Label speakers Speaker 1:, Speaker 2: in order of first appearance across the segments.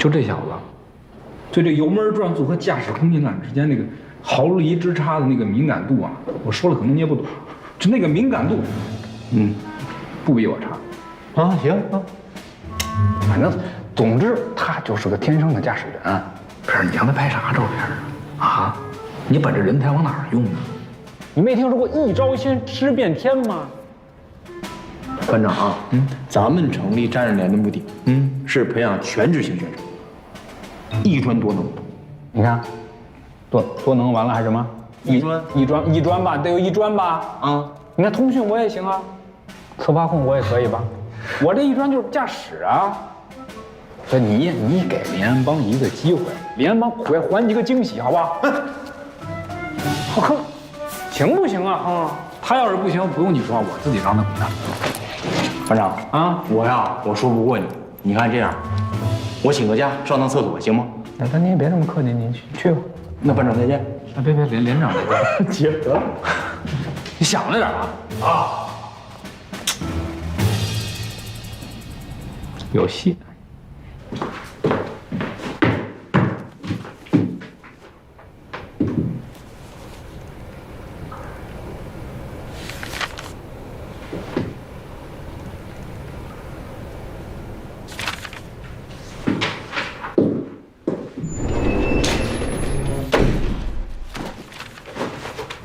Speaker 1: 就这小子，对这油门转速和驾驶空间感之间那个毫厘之差的那个敏感度啊，我说了可能你也不懂，就那个敏感度，不比我差。
Speaker 2: 啊，行啊，
Speaker 1: 反正总之他就是个天生的驾驶员。可是你让他拍啥照片啊？你把这人才往哪儿用呢？
Speaker 2: 你没听说过一招鲜吃遍天吗？班长啊，咱们成立战士连的目的，是培养全职型选手，一专多能。
Speaker 1: 你看，多能完了还是什么？一专吧，得有一专吧？啊，你看通讯我也行啊，策划控我也可以吧？我这一专就是驾驶啊。所以你给联安邦一个机会，联安邦会还你个惊喜，好不好？哼，行不行啊？他要是不行，不用你说，我自己让他滚蛋。
Speaker 2: 班长啊，我说不过你，你看这样，我请个假上趟厕所行吗？
Speaker 1: 那你也别这么客气，你去吧。
Speaker 2: 那班长再见。
Speaker 1: 别，连长再见。
Speaker 2: 姐得了，
Speaker 1: 你想着点啊！有戏。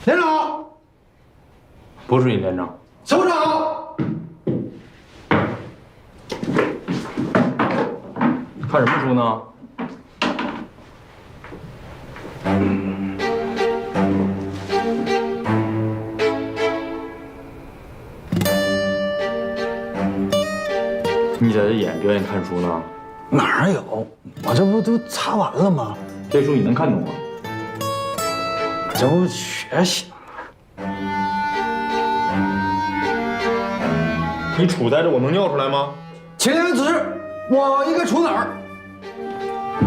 Speaker 3: 连长，
Speaker 2: 不是你连长，
Speaker 3: 首长，
Speaker 2: 看什么书呢？你在这演表演看书呢？
Speaker 3: 哪有？我这不都擦完了吗？
Speaker 2: 这书你能看懂吗？
Speaker 3: 这不学习。
Speaker 4: 你杵在这，我能尿出来吗？
Speaker 3: 请言指示，我应该杵哪儿？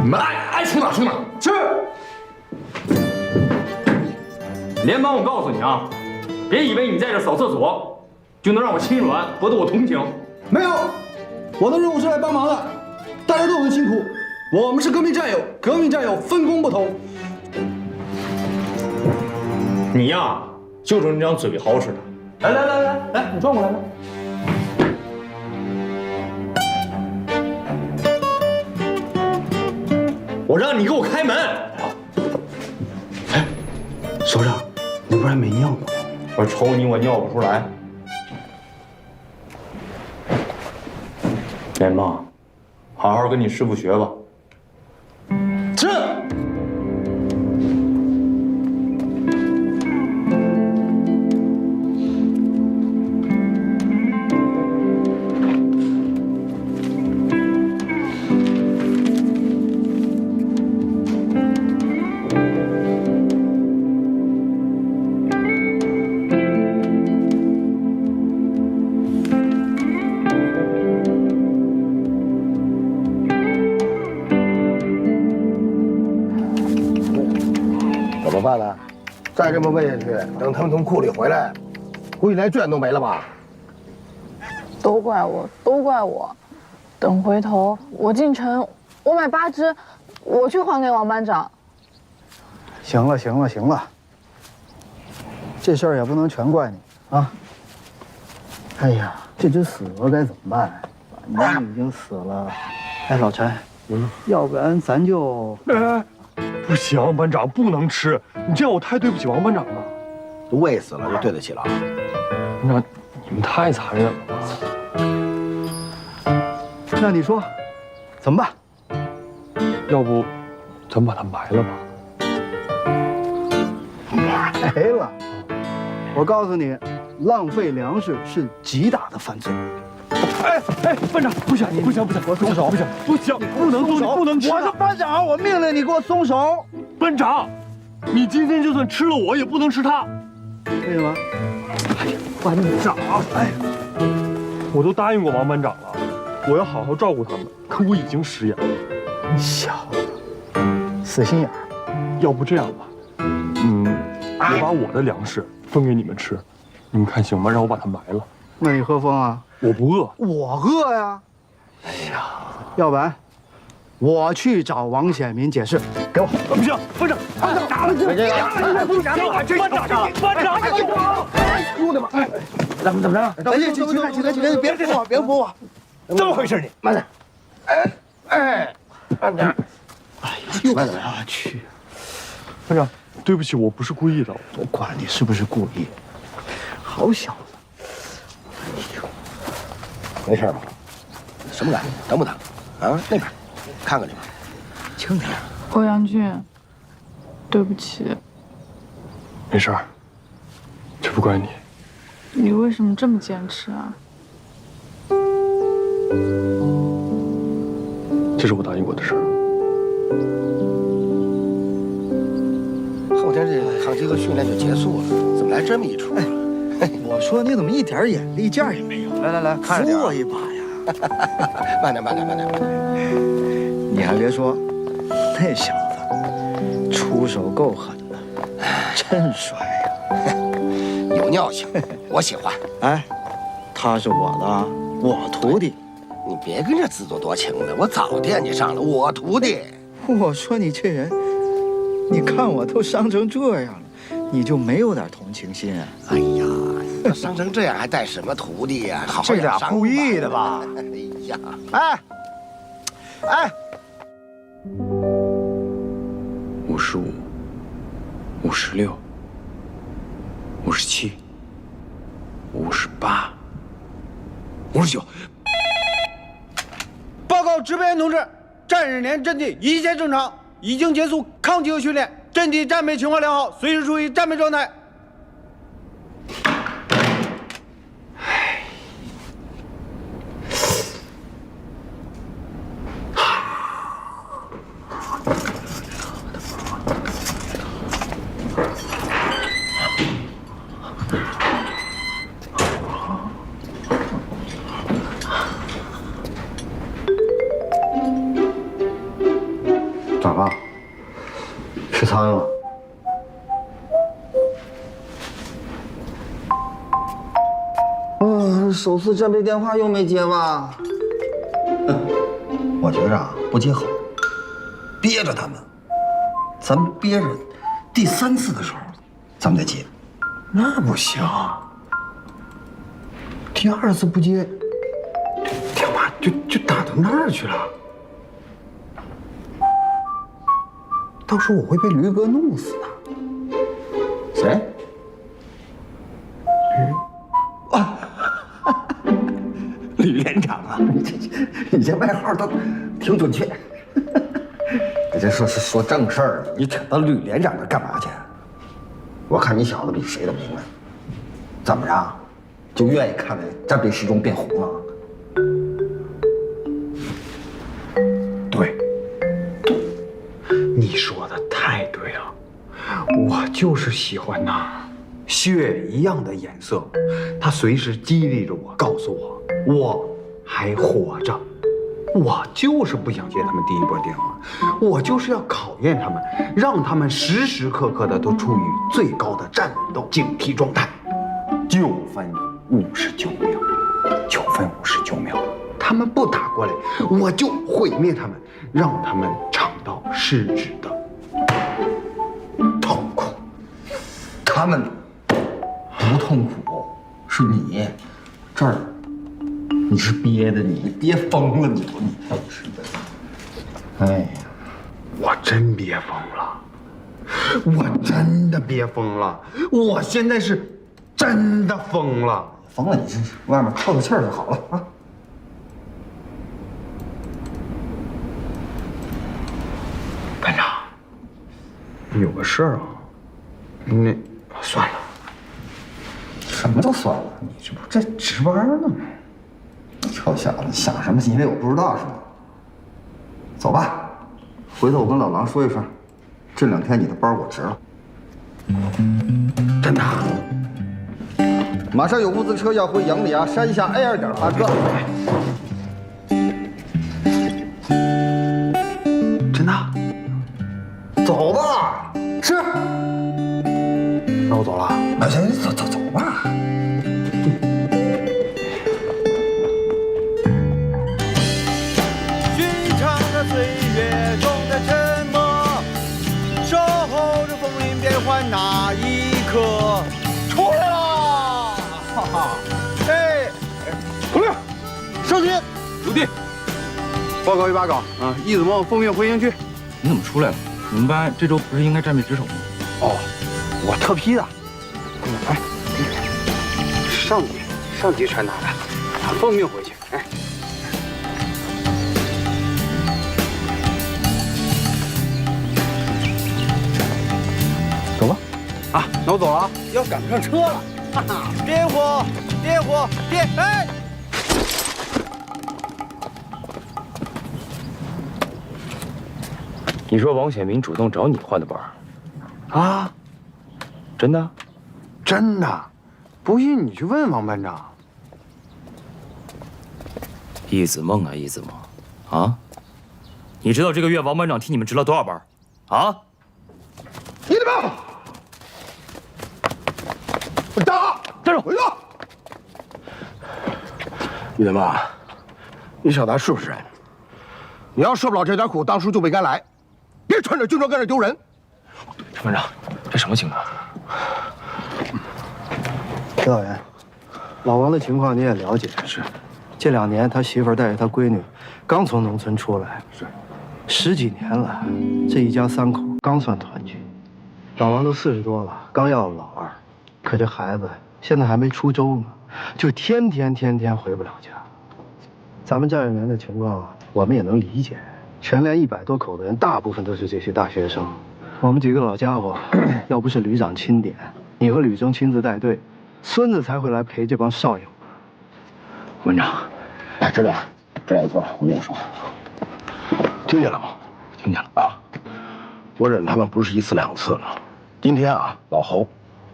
Speaker 1: 你们爱杵哪儿杵哪儿。
Speaker 3: 是。
Speaker 2: 联邦，我告诉你啊，别以为你在这扫厕所就能让我心软，博得我同情。
Speaker 3: 没有，我的任务是来帮忙的，大家都很辛苦，我们是革命战友，革命战友分工不同。
Speaker 4: 你呀，就是那张嘴好使的。
Speaker 2: 来，你转过来。
Speaker 4: 我让你给我开门。
Speaker 3: 哎，首长，你不是还没尿吗？
Speaker 4: 我瞅你，我尿不出来。联邦，好好跟你师傅学吧。
Speaker 3: 是。
Speaker 5: 怎么办呢？再这么喂下去，等他们从库里回来，估计连卷都没了吧？
Speaker 6: 都怪我！等回头我进城，我买8只，我去还给王班长。
Speaker 3: 行了，这事儿也不能全怪你啊。哎呀，这只死鹅该怎么办？反正已经死了。哎，老陈，要不然咱就……
Speaker 4: 不行，班长不能吃，你这样我太对不起王班长了。
Speaker 5: 都喂死了，就对得起了。
Speaker 4: 班长，你们太残忍了吧？
Speaker 3: 那你说，怎么办？
Speaker 4: 要不，咱把它埋了吧？
Speaker 3: 埋了！我告诉你，浪费粮食是极大的犯罪。
Speaker 4: 哎，班长，不行，我松手，不行，不能动，不能吃。
Speaker 3: 我是班长，我命令你给我松手。
Speaker 4: 班长，你今天就算吃了我，也不能吃他。
Speaker 3: 为什么？班长，
Speaker 4: 我都答应过王班长了，我要好好照顾他们。可我已经食言了。
Speaker 3: 小子，死心眼儿。
Speaker 4: 要不这样吧，我把我的粮食分给你们吃，你们看行吗？让我把它埋了。
Speaker 3: 那你喝风啊？
Speaker 4: 我不饿。
Speaker 3: 我饿呀。哎呀，要不然我去找王显民解释，给我。
Speaker 4: 不行，班长，班长，打了，
Speaker 3: 这个，
Speaker 4: 班长，
Speaker 5: 兄弟们，哎，怎么着？
Speaker 3: 去，别扶我，
Speaker 5: 怎么回事你？慢点，慢点。
Speaker 3: 哎呦，我去！
Speaker 4: 班长，对不起，我不是故意的。
Speaker 3: 我管你是不是故意，好小子！
Speaker 5: 没事吧？什么感觉？疼不疼？啊，那边，看看去吧，轻点。
Speaker 6: 欧阳俊，对不起，
Speaker 4: 没事儿，这不怪你。
Speaker 6: 你为什么这么坚持啊？
Speaker 4: 这是我答应过的事儿。
Speaker 5: 后天这抗击和训练就结束了，怎么来这么一出？
Speaker 3: 我说你怎么一点眼力劲儿也没有？
Speaker 5: 来，看着点，
Speaker 3: 扶我一把呀！
Speaker 5: 慢点。
Speaker 3: 你还别说，那小子出手够狠的，真帅呀！
Speaker 5: 有尿性，我喜欢。
Speaker 3: 哎，他是我的，我徒弟。
Speaker 5: 你别跟这自作多情的，我早惦记上了，我徒弟。
Speaker 3: 我说你这人，你看我都伤成这样了，你就没有点同情心啊？
Speaker 5: 哎呀，都伤成这样还带什么徒弟呀？好好
Speaker 3: 这俩
Speaker 5: 养伤
Speaker 3: 故意的吧？
Speaker 5: 哎呀，
Speaker 3: 哎
Speaker 2: 55、56、57、58、59。
Speaker 7: 报告值班员同志，战日连阵地一切正常，已经结束抗击和训练，阵地战备情况良好，随时处于战备状态。
Speaker 3: 咋了？吃苍蝇了？首次战备电话又没接吧？
Speaker 5: 我觉着啊，不接好，憋着他们。咱们憋着，第3次的时候，咱们再接。
Speaker 3: 那不行，第2次不接，电话就打到那儿去了。到时候我会被驴哥弄死的。
Speaker 5: 谁？
Speaker 3: 吕连长啊，你这外号都挺准确。你这说正事儿，你扯到吕连长那干嘛去？我看你小子比谁都明白。怎么着，就愿意看在战备时钟变红了？
Speaker 8: 对，你说的太对了，我就是喜欢那血一样的颜色，它随时激励着我，告诉我我还活着。我就是不想接他们第一波电话，我就是要考验他们，让他们时时刻刻的都处于最高的战斗警惕状态。9分59秒，9分59秒，他们不打过来，我就毁灭他们，让他们尝到失职的痛苦。
Speaker 3: 他们不痛苦，是你这儿，你是憋的，你憋疯了，你都是的。哎呀，
Speaker 8: 我真憋疯了，我真的憋疯了，我现在是真的疯了。
Speaker 3: 疯了，你这外面透透气儿就好了啊。
Speaker 8: 班长，有个事儿啊，那算了。
Speaker 3: 什么都算了，你这不在值班呢吗？臭小子，想什么？以为我不知道是吗？走吧，回头我跟老狼说一声，这2天你的班我值了。
Speaker 8: 真的？
Speaker 3: 马上有物资车要回杨里啊山下 A2点发车。
Speaker 8: 真的？
Speaker 3: 走吧，是。
Speaker 8: 那我走了。
Speaker 3: 那行，走吧。
Speaker 7: 寻常的岁月报告1把岗啊，易子梦奉命回营区。
Speaker 9: 你怎么出来了？你们班这周不是应该战备值守吗？
Speaker 7: 哦，我特批的。哎，上级传达的，奉命回去。哎，
Speaker 3: 走吧。
Speaker 7: 啊，那我走了啊，要赶不上车了。哈哈，点火，点火，点！哎。
Speaker 2: 你说王显民主动找你换的班？
Speaker 7: 啊，
Speaker 2: 真的？
Speaker 7: 真的，不信你去问王班长。
Speaker 9: 易子梦啊，易子梦，啊，你知道这个月王班长替你们值了多少班？啊？
Speaker 5: 你的命！我打，站住！回去！你他妈，你小子还是不是人？你要受不了这点苦，当初就不该来，别穿着军装跟这丢人。
Speaker 2: 陈班长，这什么情况？
Speaker 3: 指导员，老王的情况你也了解。
Speaker 5: 是，
Speaker 3: 这2年他媳妇儿带着他闺女刚从农村出来，
Speaker 5: 是，
Speaker 3: 10几年了，这一家3口刚算团聚。老王都40多了，刚要了老2，可这孩子现在还没出州呢，就天天回不了家。咱们战士连的情况我们也能理解，全连100多口的人，大部分都是这些大学生。我们几个老家伙，要不是旅长钦点，你和吕征亲自带队，孙子才会来陪这帮少爷。
Speaker 5: 班长，哎，知道，这样做，我跟你说，听见了吗？听见了啊！我忍他们不是1次2次了。今天啊，老侯，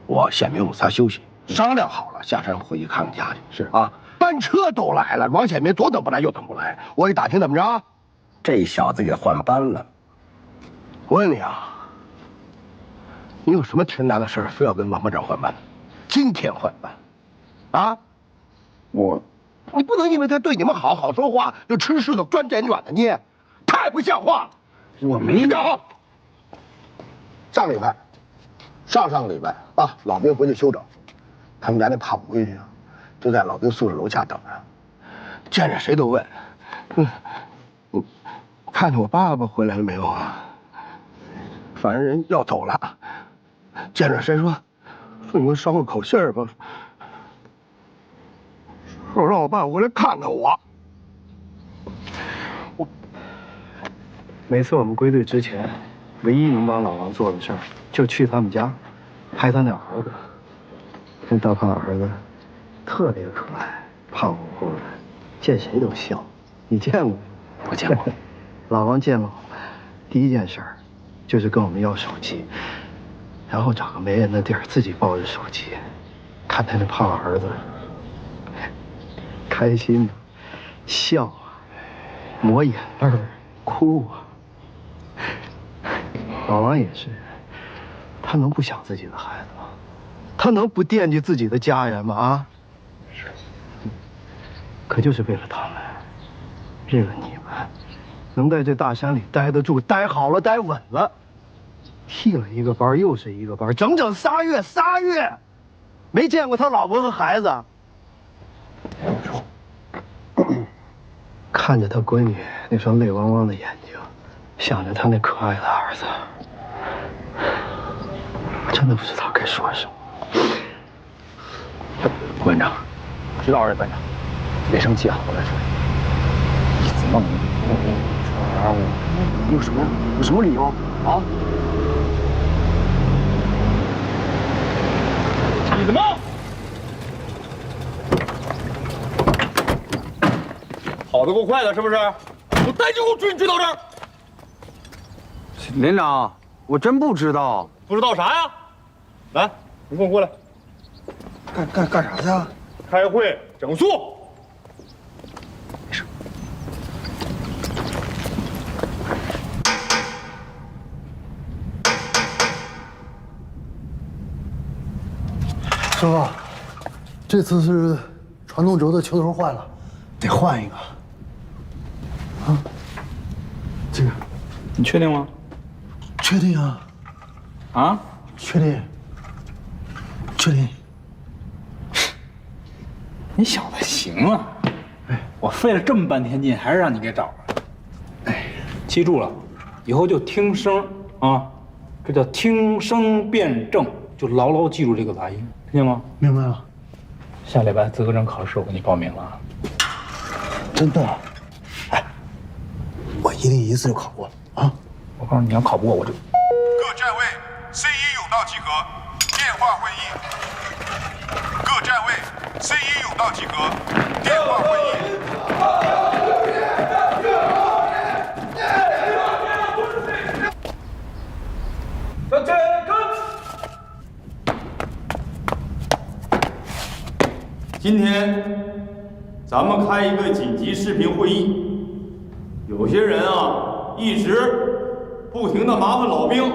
Speaker 5: 我显明我仨休息，商量好了，下山回去看看家去。是啊，班车都来了，王显民左等不来右等不来，我一打听怎么着，这小子也换班了。我问你啊，你有什么天大的事儿非要跟王班长换班？今天换班，啊？你不能因为他对你们好说话，就吃柿子专捡软的捏，太不像话了。我没干好。上礼拜，上个礼拜啊，老兵回去休整，他们家那怕不回去啊，就在老兵宿舍楼下等着，见着谁都问，你看见我爸爸回来了没有啊？反正人要走了，见着谁说你给我捎个口信儿吧。说让我爸回来看看我。
Speaker 3: 每次我们归队之前，唯一能帮老王做的事儿，就去他们家，拍他那儿子。那大胖儿子特别可爱，胖乎乎的，见谁都笑。你见过？
Speaker 2: 我见过。
Speaker 3: 老王见了我们，第一件事儿就是跟我们要手机，然后找个没人的地儿自己抱着手机，看他那胖儿子开心笑啊，抹眼泪儿，哭啊。老王也是，他能不想自己的孩子吗？他能不惦记自己的家人吗？啊！是。可就是为了他们，为了你们，能在这大山里待得住、待好了、待稳了，替了一个班又是一个班，整整仨月，没见过他老婆和孩子。看着他闺女那双泪汪汪的眼睛，想着他那可爱的儿子，我真的不知道该说什么。
Speaker 2: 班长，知道了，班长，别生气啊，我来说。易子梦，
Speaker 5: 你有什么理由啊？
Speaker 9: 易子梦，跑得够快的，是不是？我带着我追你追到这儿。
Speaker 7: 连长，我真不知道。
Speaker 9: 不知道啥呀？来，你跟我过来。
Speaker 5: 干啥去啊？
Speaker 9: 开会整肃。
Speaker 10: 师傅，这次是传动轴的球头坏了，得换一个。啊，这个，
Speaker 1: 你确定吗？
Speaker 10: 确定啊？
Speaker 1: 啊？
Speaker 10: 确定。确定。
Speaker 1: 你小子行啊！哎，我费了这么半天劲，还是让你给找着了。记住了，以后就听声啊，这叫听声辨证，就牢牢记住这个杂音，听见吗？
Speaker 10: 明白了。
Speaker 1: 下礼拜资格证考试我给你报名了啊。
Speaker 10: 真的？哎，我一定一次就考过啊！
Speaker 1: 我告诉你，你要考不过我就。
Speaker 11: 各站位 C1甬道集合，电话会议。各站位 C1甬道集合，电话会议。
Speaker 12: 今天咱们开一个紧急视频会议，有些人啊一直不停的麻烦老兵，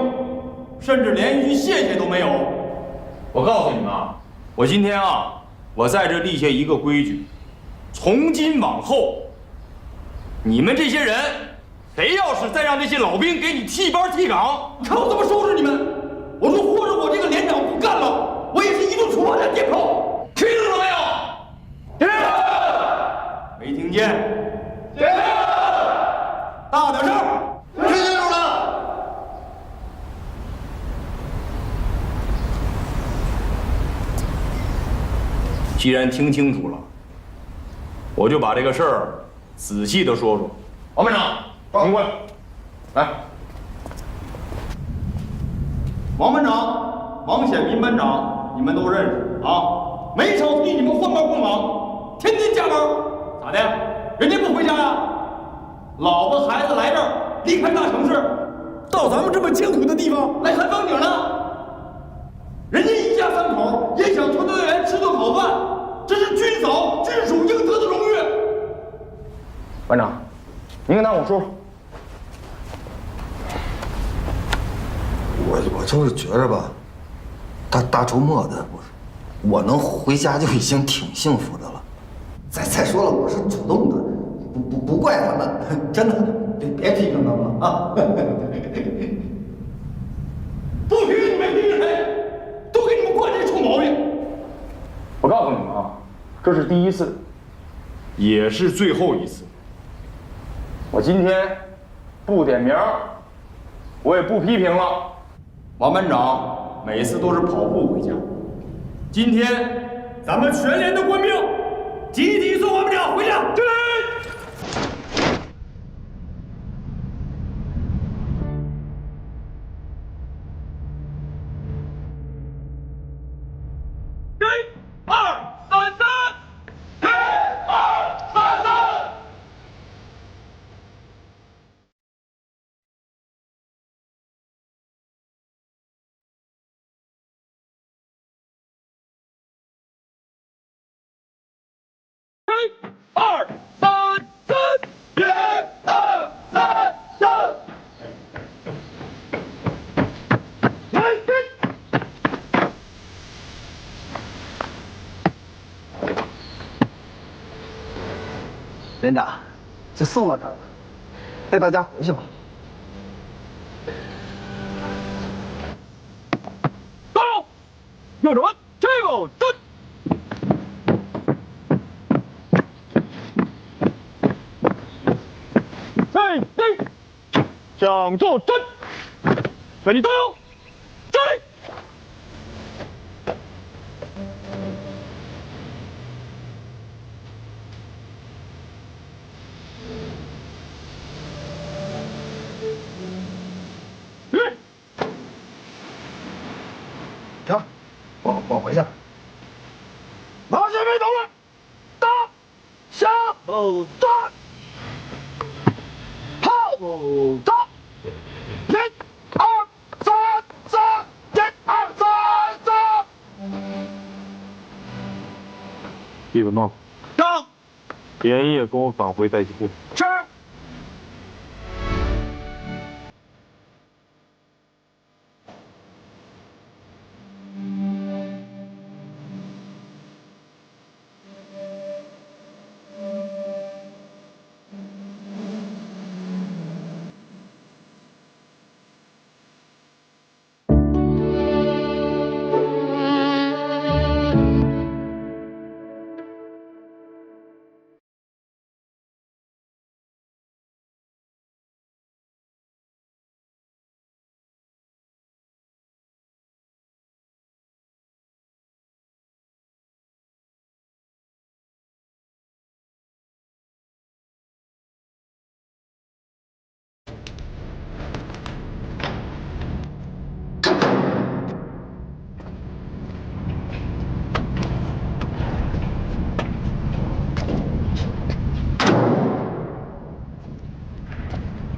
Speaker 12: 甚至连一句谢谢都没有。我告诉你们啊，我今天啊，我在这立下一个规矩，从今往后，你们这些人，谁要是再让这些老兵给你替班替岗，看我怎么收拾你们！我说，或者我这个连长不干了，我也是一顿处罚战电炮，听清楚了没有？没听见？大点声！听清楚了？既然听清楚了，我就把这个事儿仔细的说说。王班长，您过来，来。王班长、王显民班长，你们都认识啊？没少替你们换班换岗，天天加班，咋的？人家不回家呀？老婆孩子来这儿，离开大城市，到咱们这么艰苦的地方来看风景呢。人家一家三口也想团团圆圆吃顿好饭，这是军嫂军属应得的荣誉。班长，您跟他我说说。
Speaker 13: 我就是觉着吧，大周末的，我能回家就已经挺幸福的了。再说了，我是主动的，不怪他们，真的，别批评他们了啊！
Speaker 12: 不批评你们批评谁？都给你们惯这臭毛病！我告诉你们啊，这是第一次，也是最后一次。我今天不点名，我也不批评了。王班长每次都是跑步回家，今天咱们全连的官兵集体送王班长回家。敬礼！
Speaker 3: 连长，就送到这儿了，带大家回去吧。
Speaker 12: 加油！右转弯，这个蹲。向左站，全体加油！站立。
Speaker 3: 停，我回去了。
Speaker 12: 拿下没头了，打，向后站，后站。1、2、3、3，1、2、3、3。
Speaker 4: 李文茂，
Speaker 12: 上。
Speaker 4: 连夜跟我返回待机部。
Speaker 12: 是。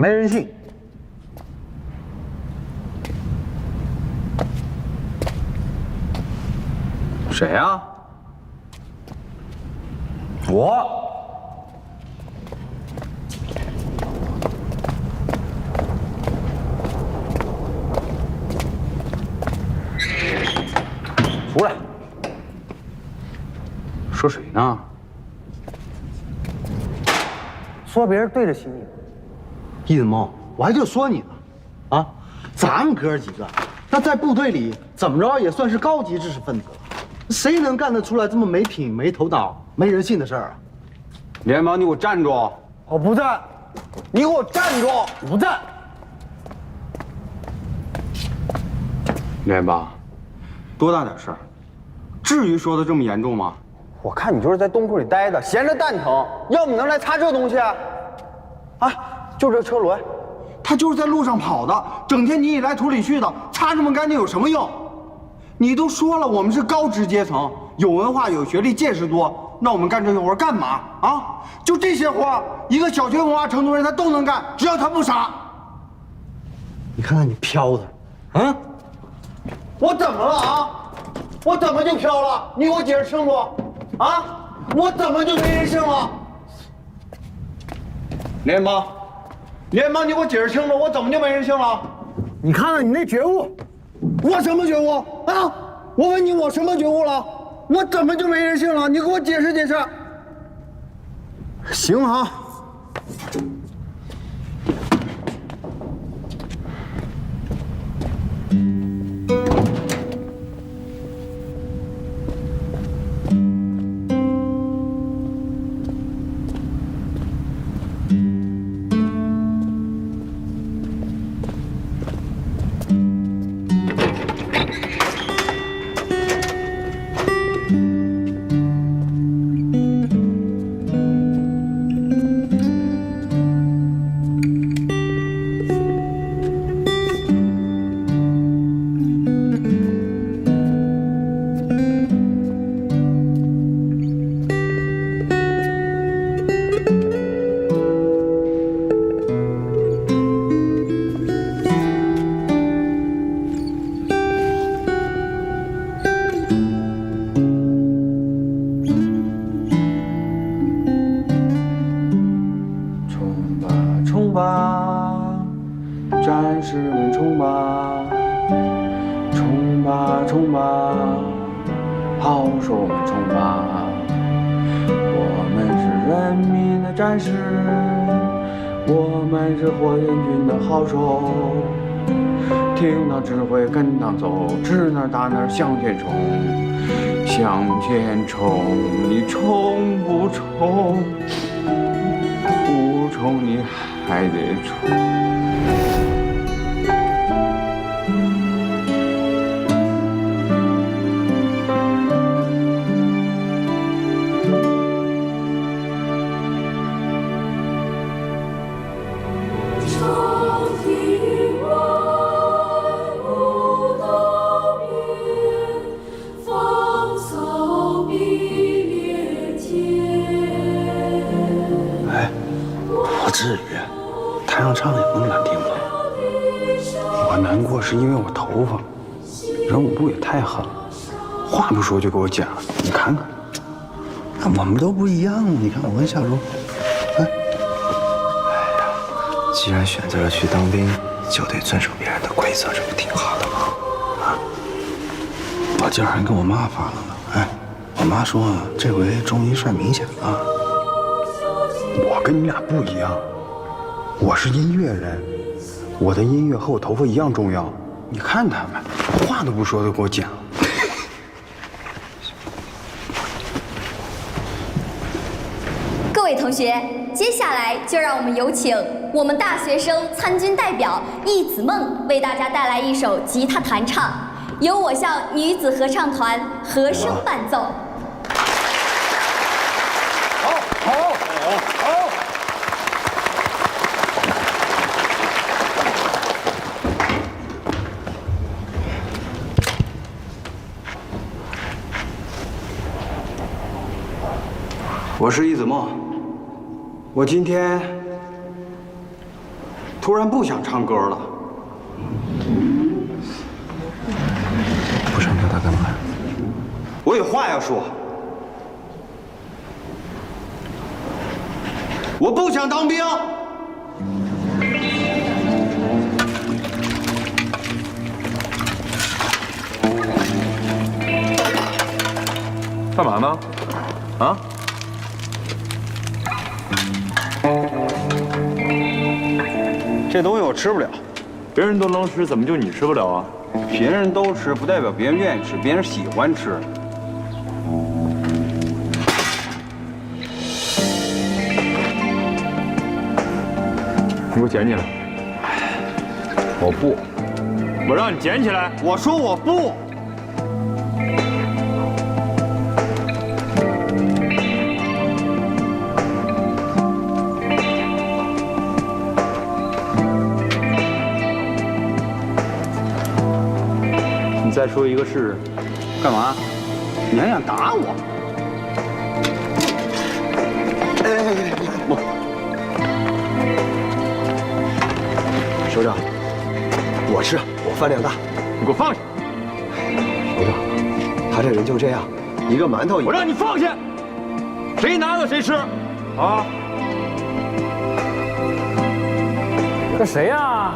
Speaker 3: 没人性。
Speaker 1: 谁呀？我。出来。说谁呢？
Speaker 3: 说别人对得起你。易子梦，我还就说你呢，啊，咱们哥几个，那在部队里怎么着也算是高级知识分子了，谁能干得出来这么没品、没头脑、没人性的事儿啊？
Speaker 1: 连忙，你给我站住！
Speaker 3: 我不站，你给我站住！不站！
Speaker 1: 连帮，多大点事儿，至于说的这么严重吗？
Speaker 3: 我看你就是在洞库里待着，闲着蛋疼，要么能来擦这东西啊？啊，就这车轮，它就是在路上跑的，整天泥里来土里去的，擦这么干净有什么用？你都说了，我们是高知阶层，有文化、有学历、见识多，那我们干这些活干嘛啊？就这些活，一个小学文化程度人他都能干，只要他不傻。你看看你飘的，嗯？我怎么了啊？我怎么就飘了？你给我解释清楚！啊！我怎么就没人性了？联邦，联邦，你给我解释清楚，我怎么就没人性了？你看看你那觉悟，我什么觉悟啊？我问你，我什么觉悟了？我怎么就没人性了？你给我解释解释。行啊。战士们冲吧，冲吧冲吧，好手们冲吧！我们是人民的战士，我们是火焰军的好手。听到指挥跟党走，指哪打哪向前冲，向前冲！你冲不冲？不冲你还得冲。至于，他要唱的有那么难听吗？我难过是因为我头发，人舞步也太狠了，话不说就给我剪了。你看看，我们都不一样。你看我跟夏茹，哎呀，既然选择了去当兵，就得遵守别人的规则，这不挺好的吗？啊！我今儿还跟我妈发了呢。哎，我妈说这回中医帅明显了。我跟你俩不一样，我是音乐人，我的音乐和我头发一样重要。你看他们，话都不说就给我剪了。
Speaker 14: 各位同学，接下来就让我们有请我们大学生参军代表易子梦为大家带来一首吉他弹唱，由我校女子合唱团和声伴奏。我是易子梦，我今天
Speaker 7: 突然不想唱歌了。
Speaker 4: 不唱歌他干嘛呀？
Speaker 7: 我有话要说。我不想当兵。
Speaker 4: 干嘛呢？啊？
Speaker 7: 这东西我吃不了。
Speaker 4: 别人都能吃，怎么就你吃不了啊？
Speaker 7: 别人都吃，不代表别人愿意吃，别人喜欢吃。
Speaker 4: 你给我捡起来！
Speaker 7: 我不。
Speaker 4: 我让你捡起来！
Speaker 7: 我说我不。
Speaker 4: 你再说一个试试。
Speaker 7: 干嘛？你还想打我？
Speaker 5: 首长，我吃，我饭量大。
Speaker 4: 你给我放下！
Speaker 5: 首长，他这人就这样，一个馒头。
Speaker 4: 我让你放下！谁拿的谁吃，啊！
Speaker 1: 这谁呀？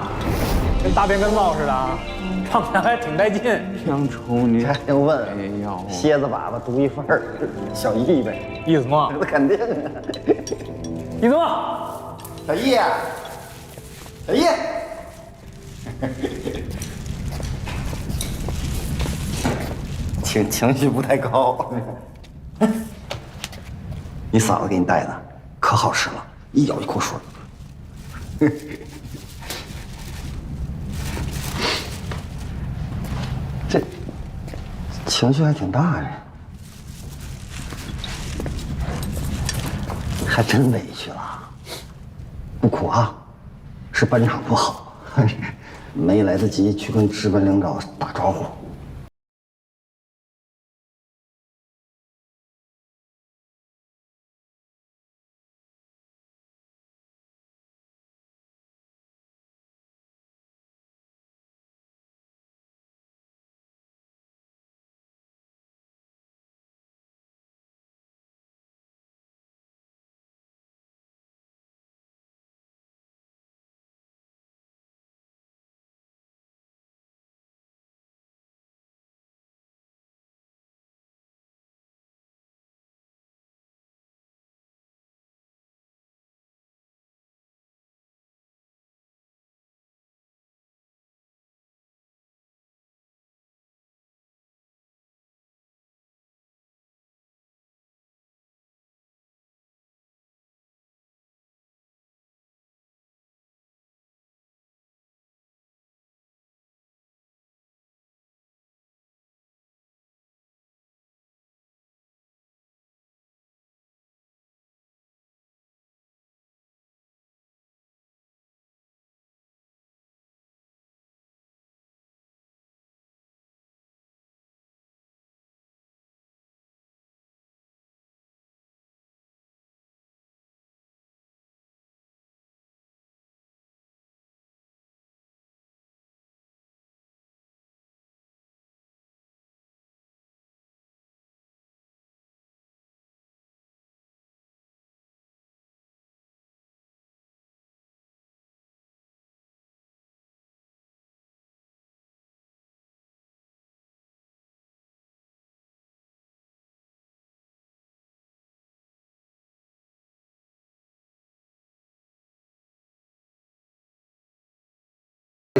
Speaker 1: 跟大便跟灶似的，唱起来还挺带劲。
Speaker 7: 乡愁你
Speaker 3: 还用问？蝎子粑粑独一份儿，小易呗。
Speaker 1: 意思嘛？
Speaker 3: 那肯定啊。
Speaker 1: 意思嘛？
Speaker 3: 小易，小易。情绪不太高。你嫂子给你带的，可好吃了，一咬一口水。这情绪还挺大呀，还真委屈了。不苦啊，是班长不好，没来得及去跟值班领导打招呼。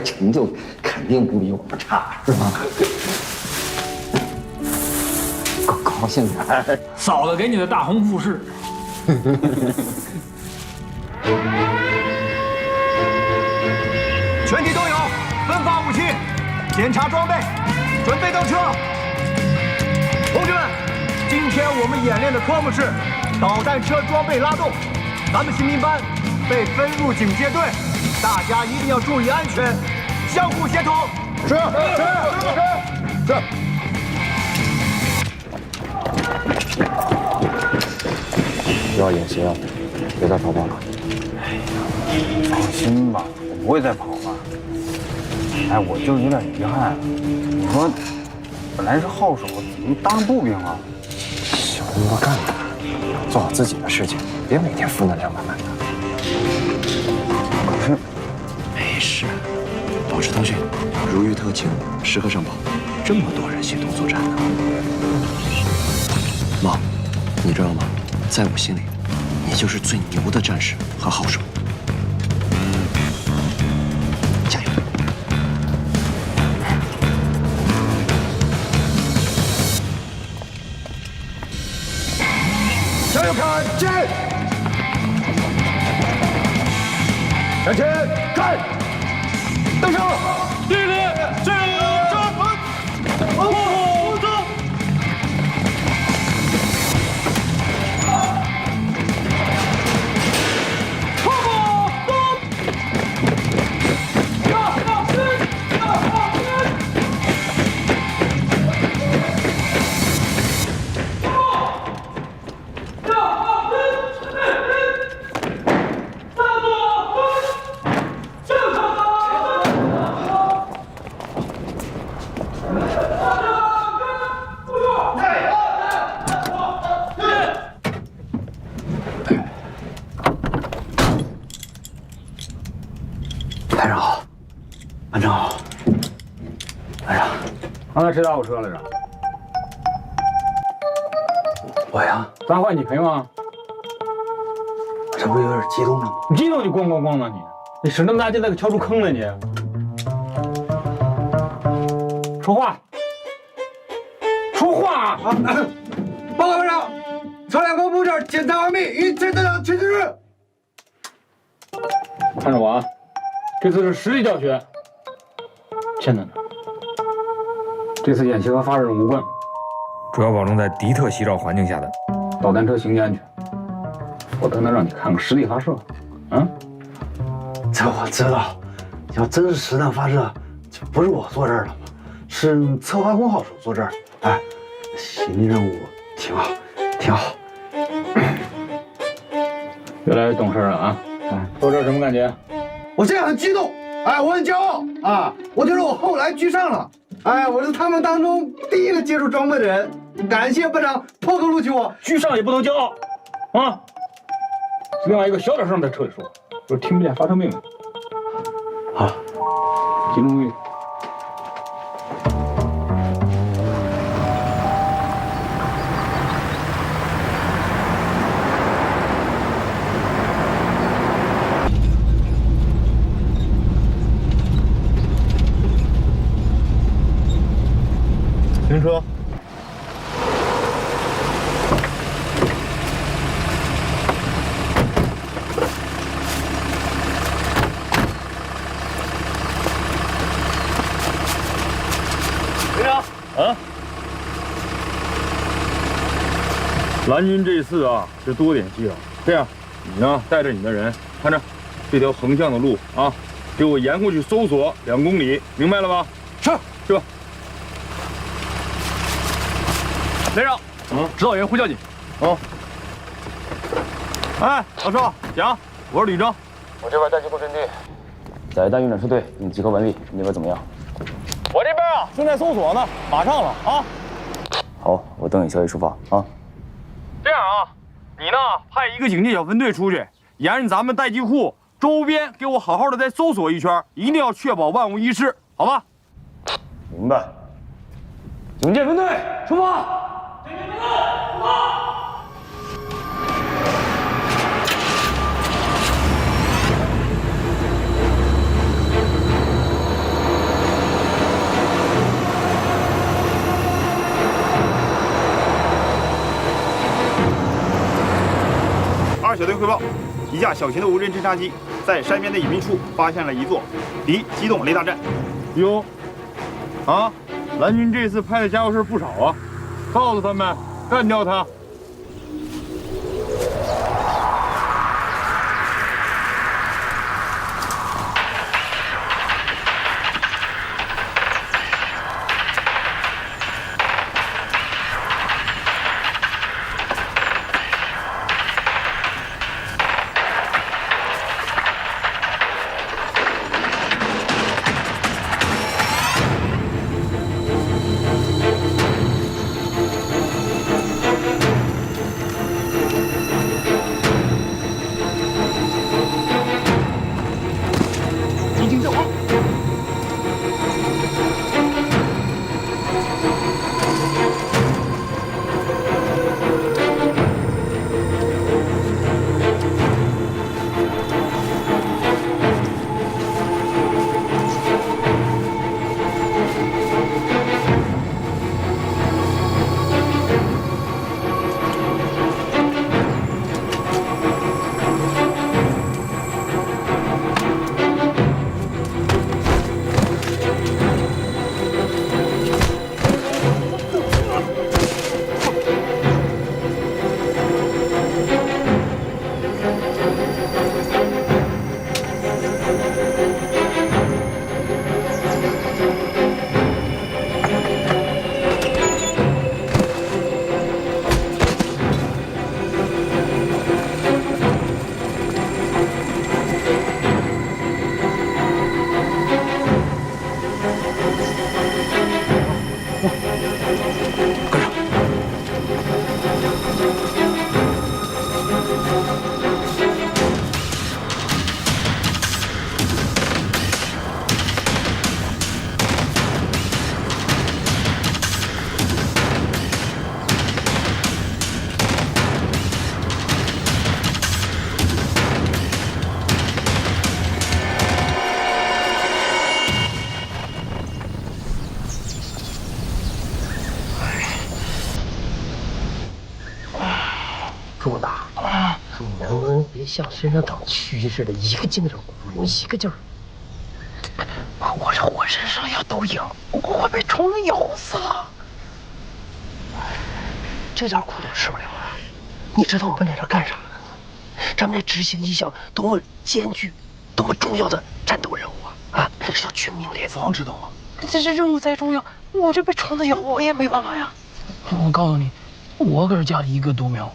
Speaker 3: 成就肯定不比我们差，是吧？高兴点。
Speaker 1: 嫂子给你的大红富士。
Speaker 7: 全体都有，分发武器，检查装备，准备登车。同志们，今天我们演练的科目是导弹车装备拉动。咱们新民班被分入警戒队，大家一定要注意安全，相互协同。是。
Speaker 2: 又要演习了，别再逃跑了。
Speaker 3: 放心吧，
Speaker 1: 不会再跑吧？哎，我就是有点遗憾。你说，本来是号手，怎么当步兵啊？
Speaker 8: 小人多干点，做好自己的事情，别每天负能量满满的。
Speaker 1: 可是，
Speaker 8: 没事，保持通讯，如遇特情，时刻上报。这么多人协同作战呢。猫，你知道吗？在我心里，你就是最牛的战士和好手。加油！
Speaker 7: 向右看见，向前看，登上，弟弟，这
Speaker 3: 排长好，班长好，班长，
Speaker 1: 刚才谁打我车来着？
Speaker 3: 我呀，
Speaker 1: 咱换你赔吗？
Speaker 3: 这不有点激动了吗？
Speaker 1: 你激动就咣咣咣的你使那么大劲，再给敲出坑来你！说话！说话！
Speaker 7: 啊！报告班长，朝两个部件检查完毕，与陈队长请示。
Speaker 1: 看着我啊！这次是实地教学，签在哪？这次演习和发射任务无关，
Speaker 15: 主要保证在敌特袭扰环境下的
Speaker 1: 导弹车行进安全。我特能让你看看实地发射，啊？
Speaker 3: 这我知道，要真是实弹发射，就不是我坐这儿了吗？是策划工号手坐这儿。哎，行进任务挺好，挺好。
Speaker 1: 越来越懂事了啊！哎，坐这儿什么感觉？
Speaker 7: 我现在很激动，哎，我很骄傲啊！我觉得我后来居上了，哎，我是他们当中第一个接触装备的人。感谢班长破格录取我，
Speaker 1: 居上也不能骄傲啊！另外一个小点声在车里说，就是听不见发车命令。好，集中注意。
Speaker 7: 停车。
Speaker 12: 队长，啊，蓝军这次啊是多点击扰，这样你呢带着你的人，看着这条横向的路啊，给我沿过去搜索2公里，明白了吗？是，是吧？连长，指导员会叫你。哎，老少，讲，我是吕征，
Speaker 16: 我这边待机库阵地，载弹运转车队已经集合完毕，你那边怎么样？
Speaker 12: 我这边啊正在搜索呢，马上了啊。
Speaker 16: 好，我等你消息出发啊。
Speaker 12: 这样啊，你呢派一个警戒小分队出去，沿着咱们待机库周边给我好好的再搜索一圈，一定要确保万无一失，好吧？
Speaker 16: 明白。警戒分队出发。
Speaker 17: 2小队汇报，一架小型的无人侦察机在山边的隐秘处发现了一座敌机动雷达站。
Speaker 12: 哟，啊，蓝军这次派的家伙事不少啊，告诉他们干掉他。
Speaker 18: 像身上长蛆似的，一个劲儿鼓，一个劲儿。我这浑身上下都痒，我被虫子咬死了。这点苦都吃不了啊！你知道我们来这干啥？咱们来执行一项多么艰巨、多么重要的战斗任务啊！啊，这是叫军民联防，知道吗？这任务再重要，我这被虫子咬，我也没办法呀。我告诉你，我可是家里一个独苗，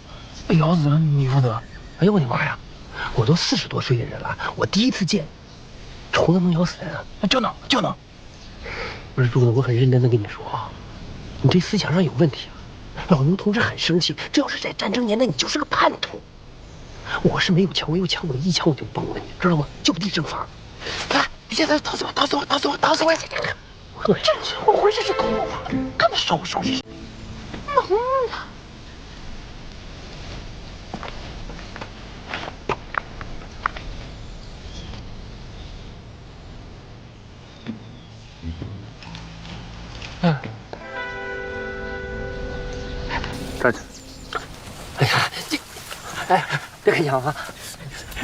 Speaker 18: 被咬死了你负责。哎呦我的妈呀！我都40多岁的人了，我第一次见虫子能咬死人啊！就能。不是朱总，我很认真的跟你说啊，你这思想上有问题啊！老牛同志很生气，这要是在战争年代，你就是个叛徒。我是没有枪，我有枪，我一枪我就崩了，你知道吗？就地正法。来，你现在打死我！我浑身是狗毛啊，根本烧不熟悉。
Speaker 4: 站起来！
Speaker 18: 哎呀，别开枪啊！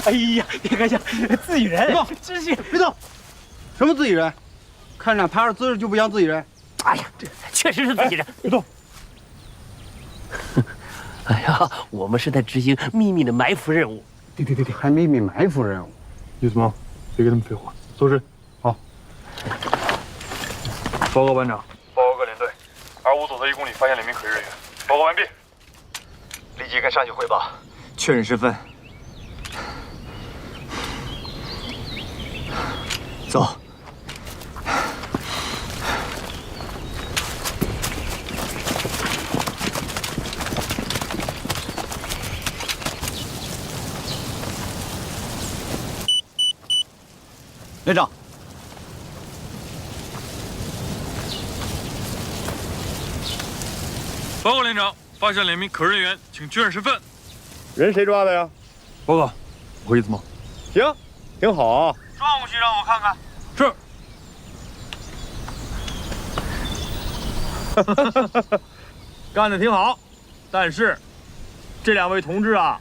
Speaker 7: 哎呀，别开枪！自己人，知心，别动！什么自己人？看着拍着姿势就不像自己人。
Speaker 18: 哎呀，这确实是自己人。
Speaker 7: 别动！
Speaker 18: 哎呀，我们是在执行秘密的埋伏任务。
Speaker 7: 对，还秘密埋伏任务。
Speaker 4: 李子萌，别跟他们废话，坐实。好。报告班长，报告各连队，25左侧1公里发现2名可疑人员。报告完毕。
Speaker 17: 立即跟上级汇报，确认身份。走。连长。
Speaker 4: 报告连长，发现2名可疑人员，请确认身份。
Speaker 17: 人谁抓的呀？
Speaker 4: 报告，我李子萌。
Speaker 17: 行，挺好啊。
Speaker 12: 状物去让我看看。
Speaker 4: 是。
Speaker 12: 干得挺好，但是这2位同志啊，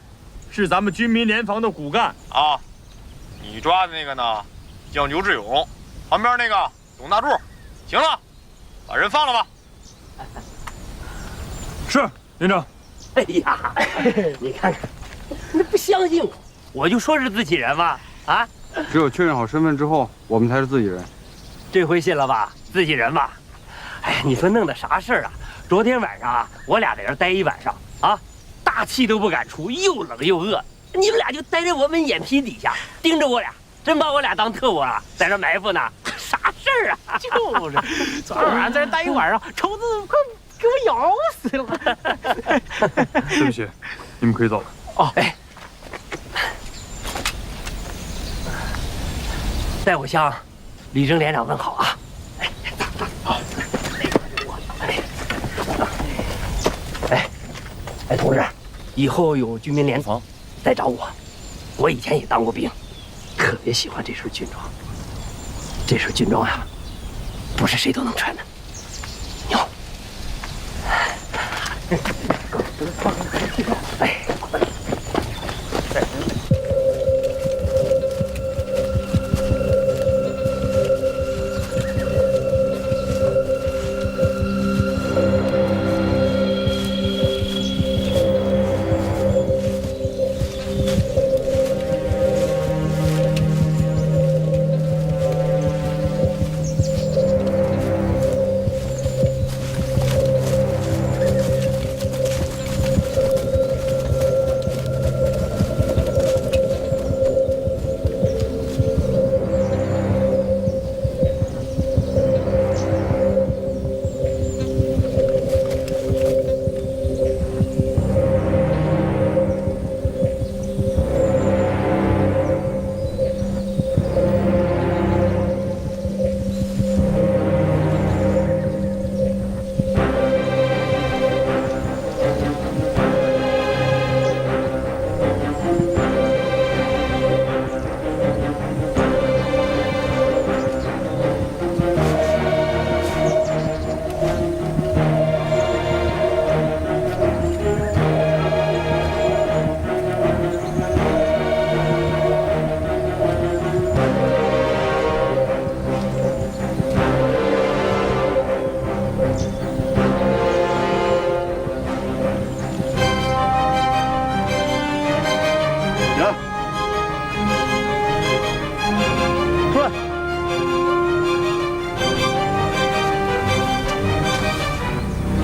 Speaker 12: 是咱们军民联防的骨干啊。你抓的那个呢，叫牛志勇，旁边那个董大柱。行了，把人放了吧。
Speaker 4: 是，连长。
Speaker 18: 哎呀，你看看，你不相信我就说是自己人嘛！啊，
Speaker 7: 只有确认好身份之后，我们才是自己人。
Speaker 18: 这回信了吧？自己人嘛。哎，你说弄的啥事儿啊？昨天晚上啊，我俩在这待一晚上啊，大气都不敢出，又冷又饿。你们俩就待在我们眼皮底下，盯着我俩，真把我俩当特务了，在这埋伏呢。啥事儿啊？就是，昨晚上在这待一晚上，虫子快给我咬死了。
Speaker 4: 对不起，你们可以走了。
Speaker 18: 哦，哎，代我向李征连长问好啊！哎，同志，以后有军民联防，再找我。我以前也当过兵，特别喜欢这身军装。这身军装呀，不是谁都能穿的，牛。哎。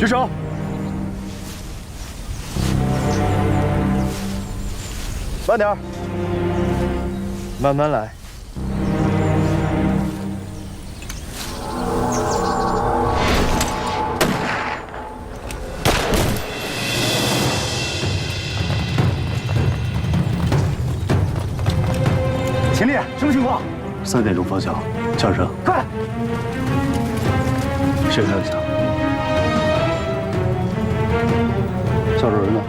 Speaker 16: 举手。
Speaker 4: 慢点儿，慢慢来。
Speaker 7: 秦烈，什么情况
Speaker 10: 3点钟方向，枪声。
Speaker 7: 快！
Speaker 10: 谁开的枪？销售人呢？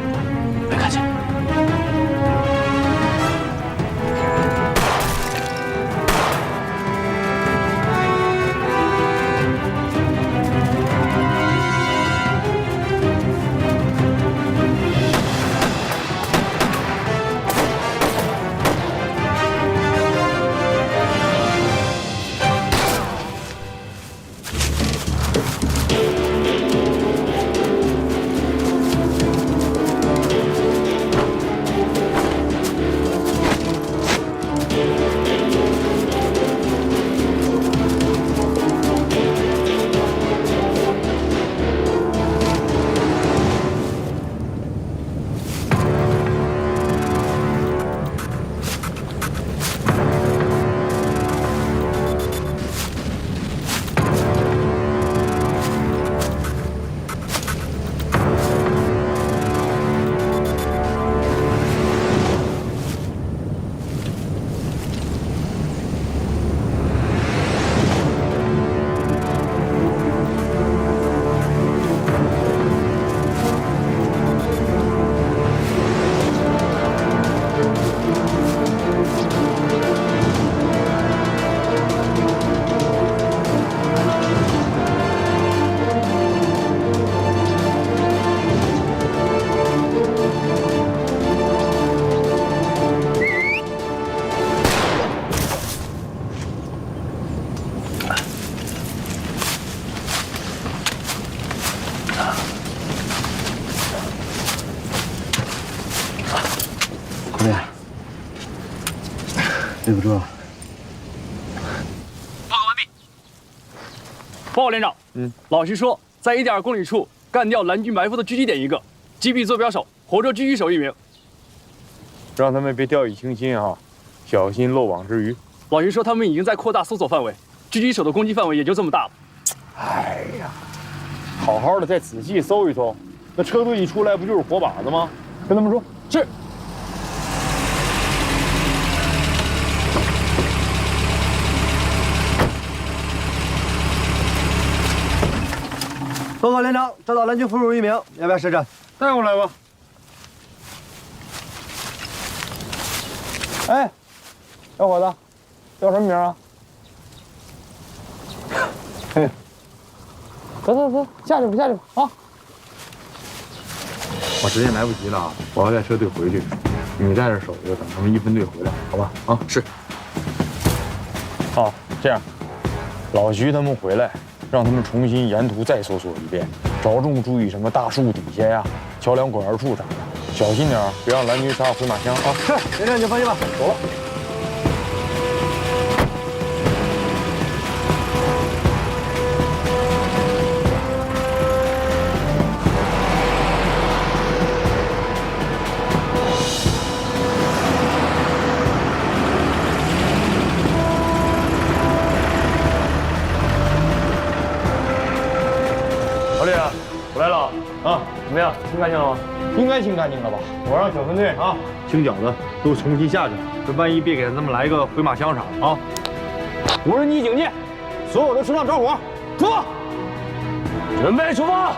Speaker 18: 没看见。
Speaker 10: 对不住。
Speaker 16: 报告完毕。报告连长，老徐说，在1.2公里处干掉蓝军埋伏的狙击点1个，击毙坐标手，活捉狙击手1名。
Speaker 4: 让他们别掉以轻心啊，小心漏网之鱼。
Speaker 16: 老徐说他们已经在扩大搜索范围，狙击手的攻击范围也就这么大了。
Speaker 4: 哎呀，好好的再仔细搜一搜，那车队一出来不就是活靶子吗？跟他们说是。
Speaker 7: 报告连长，找到蓝军俘虏1名，要不要施战？
Speaker 4: 带过来吧。哎，小伙子，叫什么名啊？嘿，走，下去吧，啊！我时间来不及了啊，我要带车队回去，你在这守着，等他们1分队回来，好吧？啊，是。好，这样，老徐他们回来。让他们重新沿途再搜索一遍，着重注意什么大树底下呀、桥梁拐弯处啥的，小心点，别让蓝军杀回马枪啊！
Speaker 7: 是，连长你放心吧，
Speaker 4: 走了。
Speaker 16: 老李，我来了啊！怎么样，清干净了吗？
Speaker 4: 应该清干净了吧？我让小分队啊，清饺子都重新下去，这万一别给他们来个回马枪啥的啊！无人机警戒，所有的车辆着火，出发！准备出发！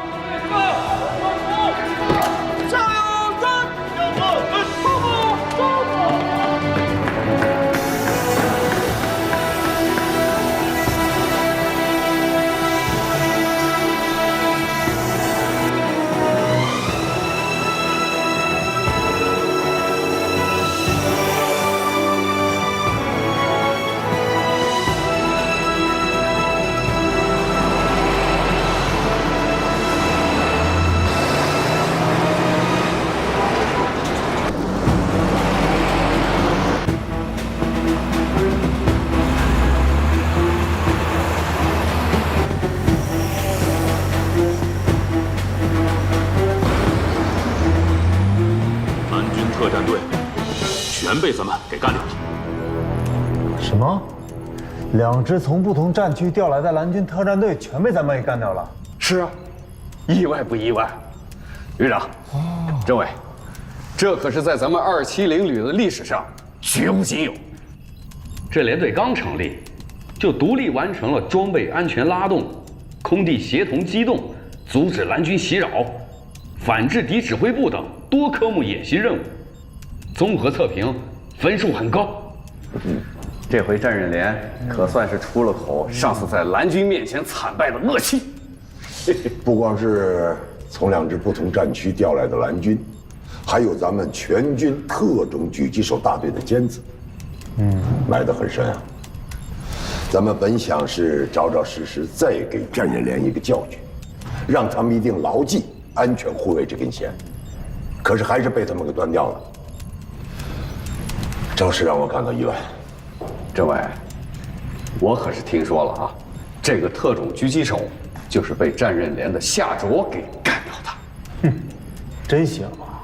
Speaker 7: 加油，战！
Speaker 12: 被咱们给干掉了。
Speaker 8: 什么？2支从不同战区调来的蓝军特战队全被咱们给干掉了？
Speaker 19: 是啊，意外不意外？旅长，政委，这可是在咱们270旅的历史上绝无仅有。这连队刚成立，就独立完成了装备安全拉动、空地协同机动、阻止蓝军袭扰、反制敌指挥部等多科目演习任务，综合测评分数很高。这回战刃连可算是出了口上次在蓝军面前惨败的恶气。
Speaker 5: 不光是从2支不同战区调来的蓝军，还有咱们全军特种狙击手大队的尖子，埋得很深啊。咱们本想是着实实再给战刃连一个教训，让他们一定牢记安全护卫这根弦，可是还是被他们给端掉了，着实让我感到意外。
Speaker 19: 政委，我可是听说了啊，这个特种狙击手就是被战刃连的夏卓给干掉的。
Speaker 8: 真行啊！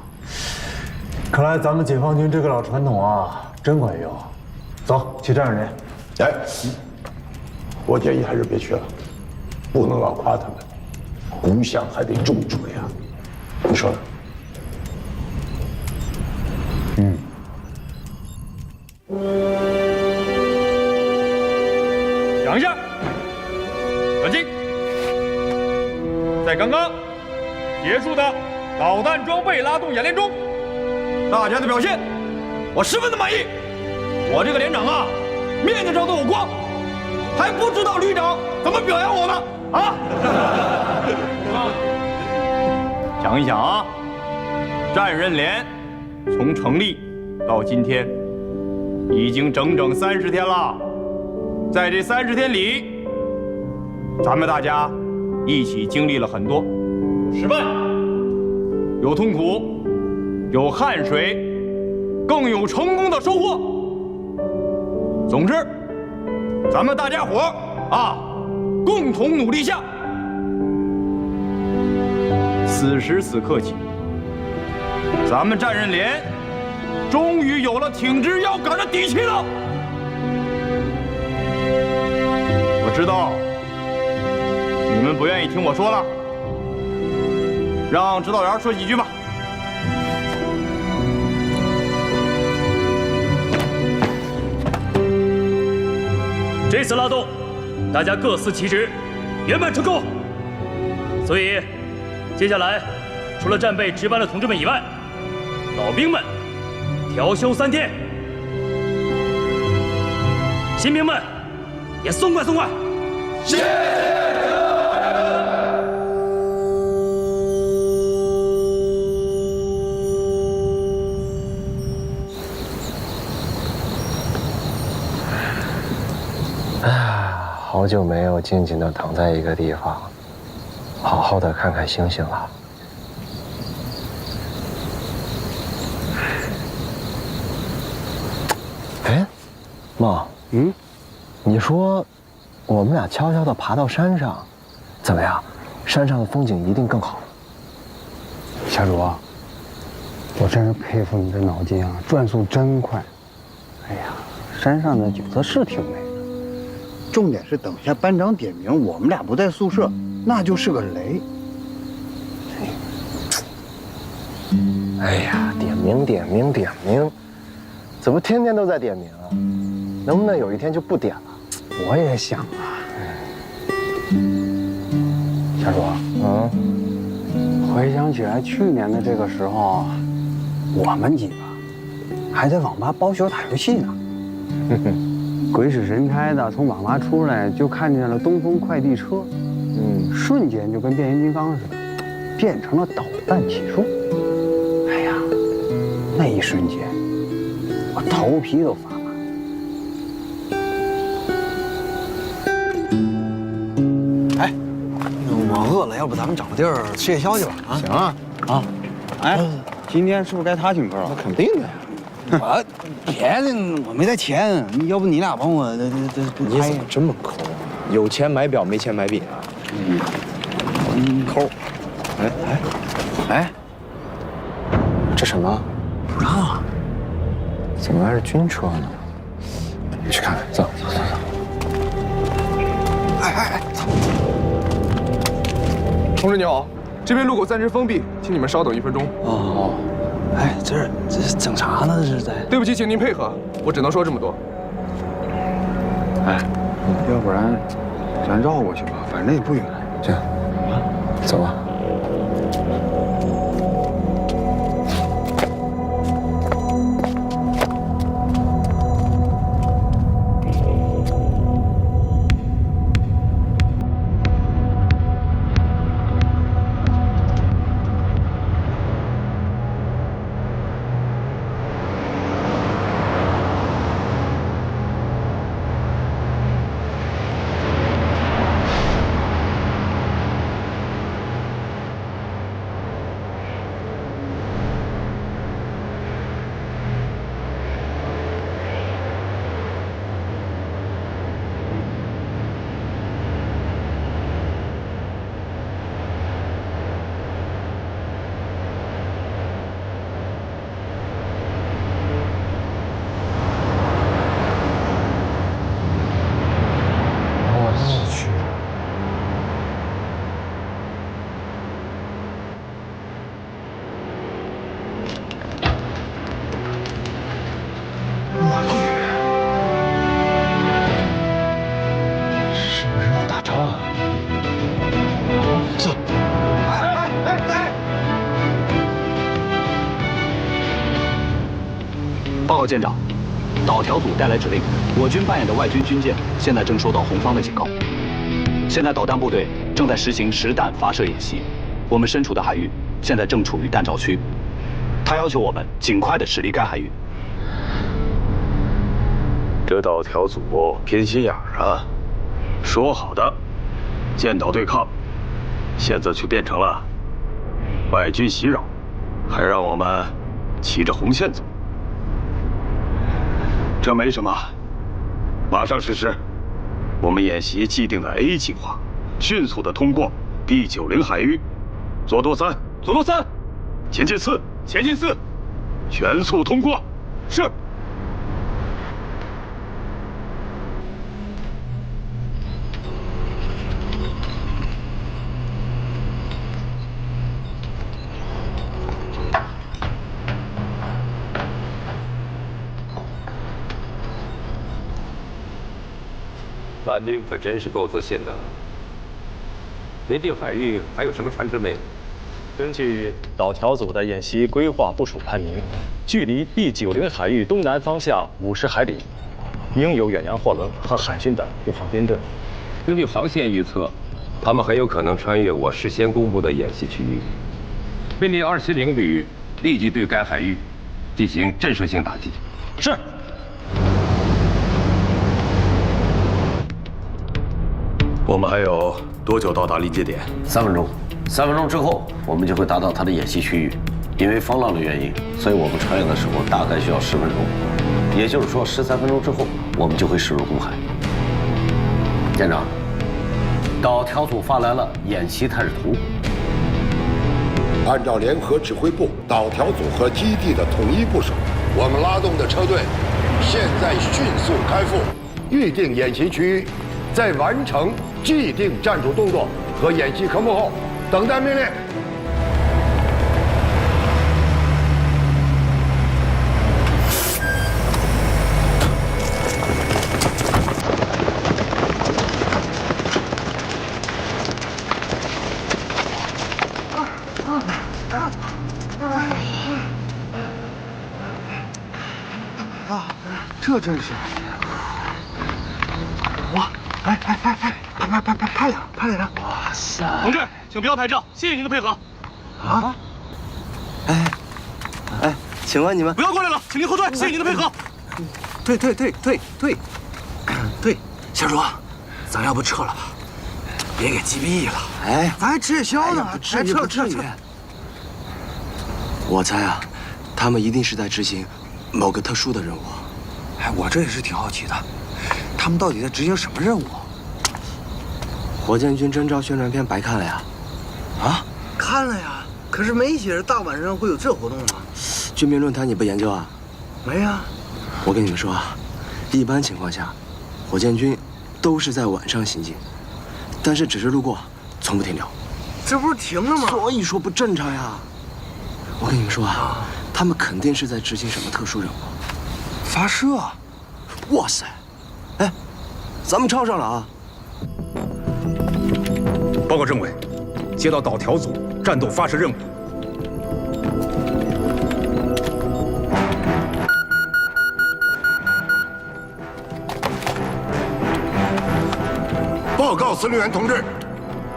Speaker 8: 看来咱们解放军这个老传统啊，真管用。走，去战刃连。
Speaker 5: 哎，我建议还是别去了，不能老夸他们，鼓响还得重锤啊，你说呢？
Speaker 12: 想一下，冷静。在刚刚结束的导弹装备拉动演练中，大家的表现我十分的满意。我这个连长啊，面子上都有光，还不知道旅长怎么表扬我呢啊！想一想啊，战刃连从成立到今天，已经整整30天了。在这30天里，咱们大家一起经历了很多，有失败，有痛苦，有汗水，更有成功的收获。总之，咱们大家伙啊，共同努力下，此时此刻起，咱们战刃连终于有了挺直腰杆的底气了。我知道你们不愿意听我说了，让指导员说几句吧。
Speaker 9: 这次拉动，大家各司其职，圆满成功。所以，接下来除了战备值班的同志们以外，老兵们调休3天，新兵们也松快松快。谢谢。
Speaker 18: 好久没有静静地躺在一个地方，好好的看看星星了。哎，梦，你说我们俩悄悄地爬到山上，怎么样？山上的风景一定更好。
Speaker 3: 小主啊，我真是佩服你的脑筋啊，转速真快。哎呀，山上的景色是挺美的。重点是等下班长点名，我们俩不在宿舍，那就是个雷。
Speaker 18: 哎呀，点名，怎么天天都在点名啊？能不能有一天就不点了？
Speaker 3: 我也想啊。小主，回想起来去年的这个时候，我们几个还在网吧包宿打游戏呢。鬼使神差的从网吧出来，就看见了东风快递车，瞬间就跟变形金刚似的，变成了导弹起数。哎呀，那一瞬间，我头皮都发麻。哎，我饿了，要不咱们找个地儿吃夜宵去吧？啊，行啊，啊，哎，今天是不是该他请客了？那肯定的呀。我别的我没带钱，要不你俩帮我
Speaker 2: 你怎么这么抠啊？有钱买表，没钱买饼啊？抠。哎，这什么？
Speaker 3: 不知道啊。
Speaker 4: 怎么还是军车呢？去看看，走。
Speaker 20: 走！同志你好，这边路口暂时封闭，请你们稍等1分钟。
Speaker 21: 哦，哎，这是整啥呢？这是在？
Speaker 20: 对不起，请您配合，我只能说这么多。
Speaker 4: 哎，要不然咱绕过去吧，反正也不远。这样，走吧。
Speaker 22: 报告舰长，岛条组带来指令，我军扮演的外军军舰现在正收到红方的警告。现在导弹部队正在实行实弹发射演习，我们身处的海域现在正处于弹着区。他要求我们尽快的驶离该海域。
Speaker 5: 这岛条组偏心眼儿啊！说好的舰岛对抗，现在却变成了外军袭扰，还让我们骑着红线走。这没什么，马上实施。我们演习既定的 A 计划，迅速的通过 B90海域。左舵3，左舵3，前进4，前进4，全速通过。是。
Speaker 23: 蓝军可真是够自信的。临近海域还有什么船只没有？
Speaker 24: 根据岛条组的演习规划部署判明，距离 B90海域东南方向50海里，应有远洋货轮和海军的护航编队。
Speaker 23: 根据航线预测，他们很有可能穿越我事先公布的演习区域。命令270旅立即对该海域进行震慑性打击。
Speaker 24: 是。
Speaker 5: 我们还有多久到达临界点
Speaker 19: ？3分钟。3分钟之后，我们就会达到它的演习区域。因为风浪的原因，所以我们穿越的时候大概需要10分钟。也就是说，13分钟之后，我们就会驶入公海。舰长，岛条组发来了演习态势图。
Speaker 11: 按照联合指挥部、岛条组和基地的统一部署，我们拉动的车队现在迅速开赴预定演习区域。在完成既定战术动作和演习科目后，等待命令。
Speaker 3: 这真是。哇！拍两张！哇塞！
Speaker 17: 同志，请不要拍照，谢谢您的配合。
Speaker 3: 啊？
Speaker 18: 请问你们
Speaker 17: 不要过来了，请您后退，谢谢您的配合。
Speaker 18: 退，小主，咱要不撤了吧？别给击毙了。
Speaker 3: 哎，咱还撤销呢，
Speaker 18: 撤。我猜啊，他们一定是在执行某个特殊的任务。
Speaker 3: 哎，我这也是挺好奇的，他们到底在执行什么任务？
Speaker 18: 火箭军征召宣传片白看了呀？
Speaker 3: 啊，看了呀，可是没写着大晚上会有这活动啊。
Speaker 18: 军民论坛你不研究啊？
Speaker 3: 没呀。
Speaker 6: 我跟你们说啊，一般情况下，火箭军都是在晚上行进，但是只是路过，从不停留。
Speaker 3: 这不是停了吗？
Speaker 6: 所以说不正常呀。我跟你们说啊，他们肯定是在执行什么特殊任务。
Speaker 3: 发射！
Speaker 6: 哇塞！哎，咱们抄上了啊！
Speaker 13: 报告政委，接到岛条组战斗发射任务。
Speaker 11: 报告司令员同志，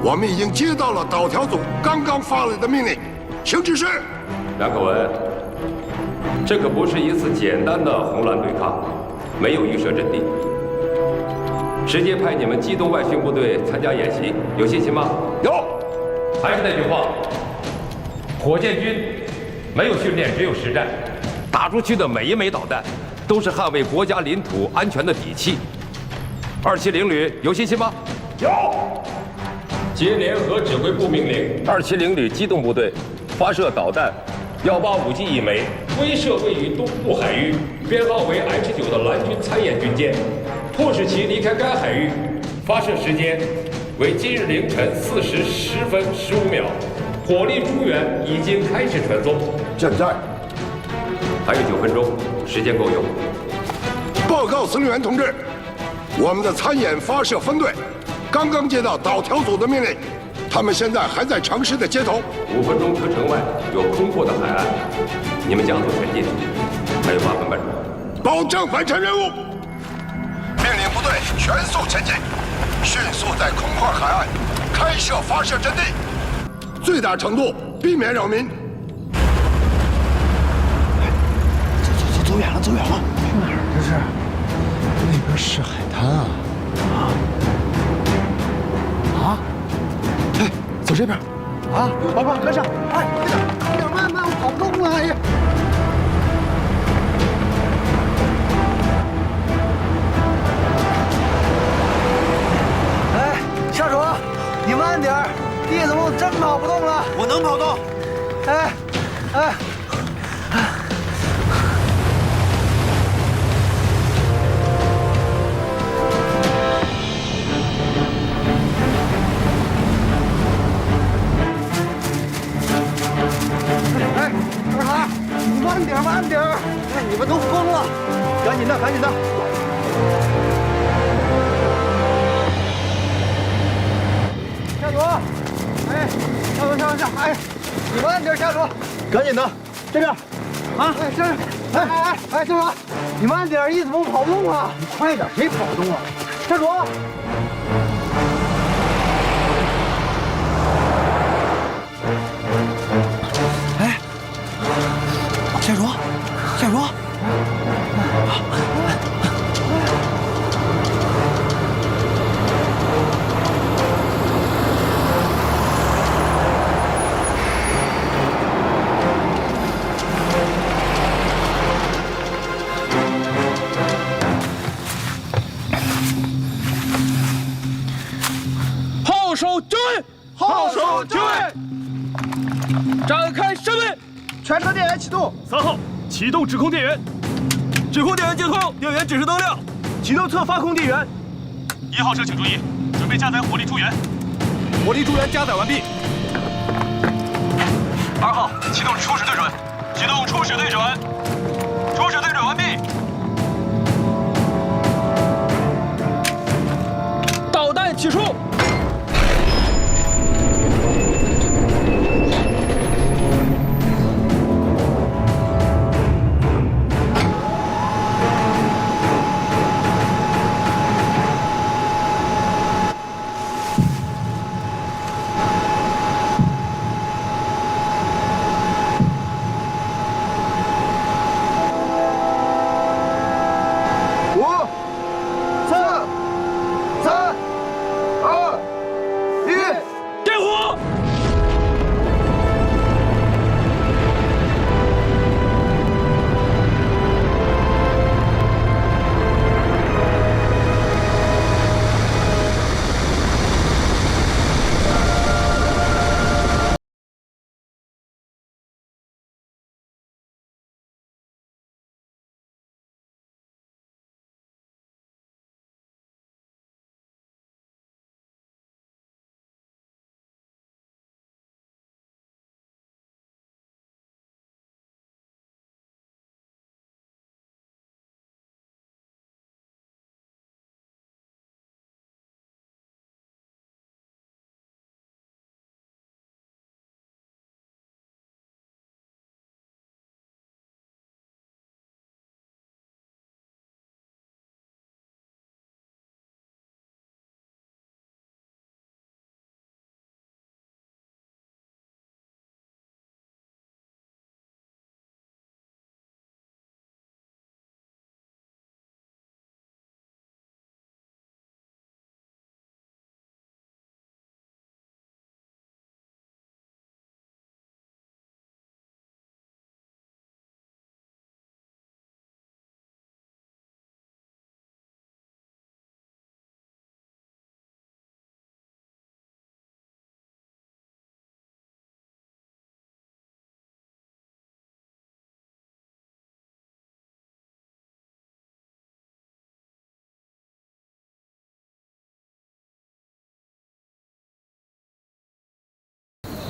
Speaker 11: 我们已经接到了岛条组刚刚发来的命令，请指示。
Speaker 23: 梁克文，这可不是一次简单的红蓝对抗，没有预设阵地，直接派你们机动外训部队参加演习，有信心吗？有。还是那句话，火箭军没有训练，只有实战，打出去的每一枚导弹都是捍卫国家领土安全的底气。270旅有信心吗？有。接联合指挥部命令，270旅机动部队发射导弹185G1枚，威慑位于东部海域，编号为 H9的蓝军参演军舰，迫使其离开该海域。发射时间为今日凌晨4时10分15秒，火力诸援已经开始传送。
Speaker 11: 现在
Speaker 23: 还有9分钟，时间够用。
Speaker 11: 报告司令员同志，我们的参演发射分队刚刚接到岛条组的命令，他们现在还在城市的街头。
Speaker 23: 5分钟车程外有空阔的海岸，你们加速前进，还有8分半钟，
Speaker 11: 保证完成任务。命令部队全速前进，迅速在空旷海岸开设发射阵地，最大程度避免扰民。
Speaker 3: 走远了，走远了，去哪儿这是？那边是海滩啊！啊！哎，走这边。啊，老板跟上！哎，快点，慢，我跑不动了！哎呀！哎，下属，你慢点儿，弟子们真跑不动了。我能跑动。哎。二孩，你慢点！哎，你们都疯了！赶紧的！下属，哎，下！哎，你慢点，下属，赶紧的，这边，啊，哎，下属，你慢点，一怎么跑不动啊？你快点，谁跑不动啊？下属。下属，
Speaker 16: 号手就位，展开升位，
Speaker 7: 全车电源启动。
Speaker 16: 3号。启动指控电源，
Speaker 7: 指控电源接通，电源指示灯亮，启动侧发控电源。
Speaker 16: 1号车请注意，准备加载火力助援。
Speaker 7: 火力助援加载完毕。
Speaker 16: 2号启动初始对准，启动初始对准，初始对准完毕。导弹起出。
Speaker 11: 5、4、3、2。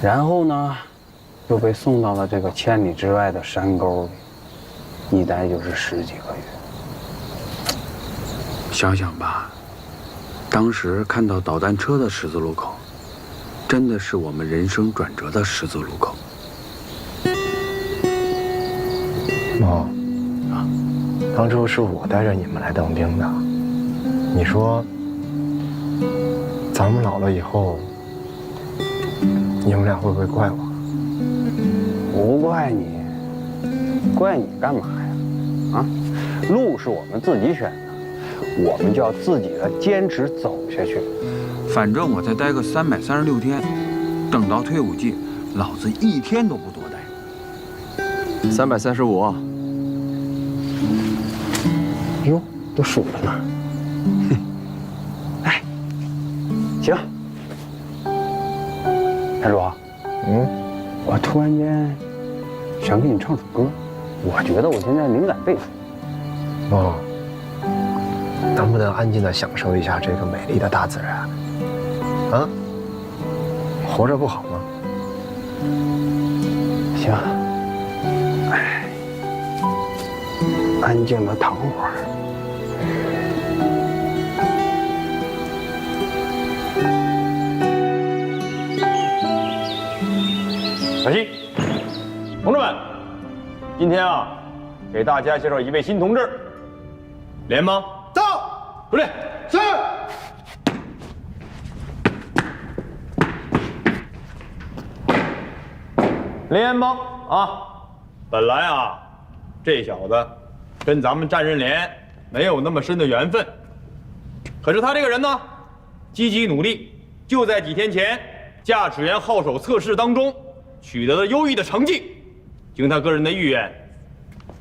Speaker 3: 然后呢，又被送到了这个千里之外的山沟里，一待就是10几个月。想想吧，当时看到导弹车的十字路口，真的是我们人生转折的十字路口。
Speaker 5: 妈，当初是我带着你们来当兵的，你说，咱们老了以后，你们俩会不会怪我？
Speaker 3: 不怪你，怪你干嘛呀？啊，路是我们自己选的，我们就要自己的坚持走下去。反正我再待个336天，等到退伍季，老子1天都不多待。
Speaker 6: 335。
Speaker 3: 哟，都数着呢。哎，行。台主，我突然间想给你唱首歌，我觉得我现在灵感倍增。
Speaker 5: 哦，能不能安静地享受一下这个美丽的大自然？啊，活着不好吗？
Speaker 3: 行，哎，安静的躺会儿。
Speaker 12: 小心，同志们，今天啊，给大家介绍一位新同志，联盟到，注意，是。联盟啊，本来啊，这小子跟咱们战刃连没有那么深的缘分，可是他这个人呢，积极努力，就在几天前驾驶员号手测试当中取得了优异的成绩。经他个人的意愿，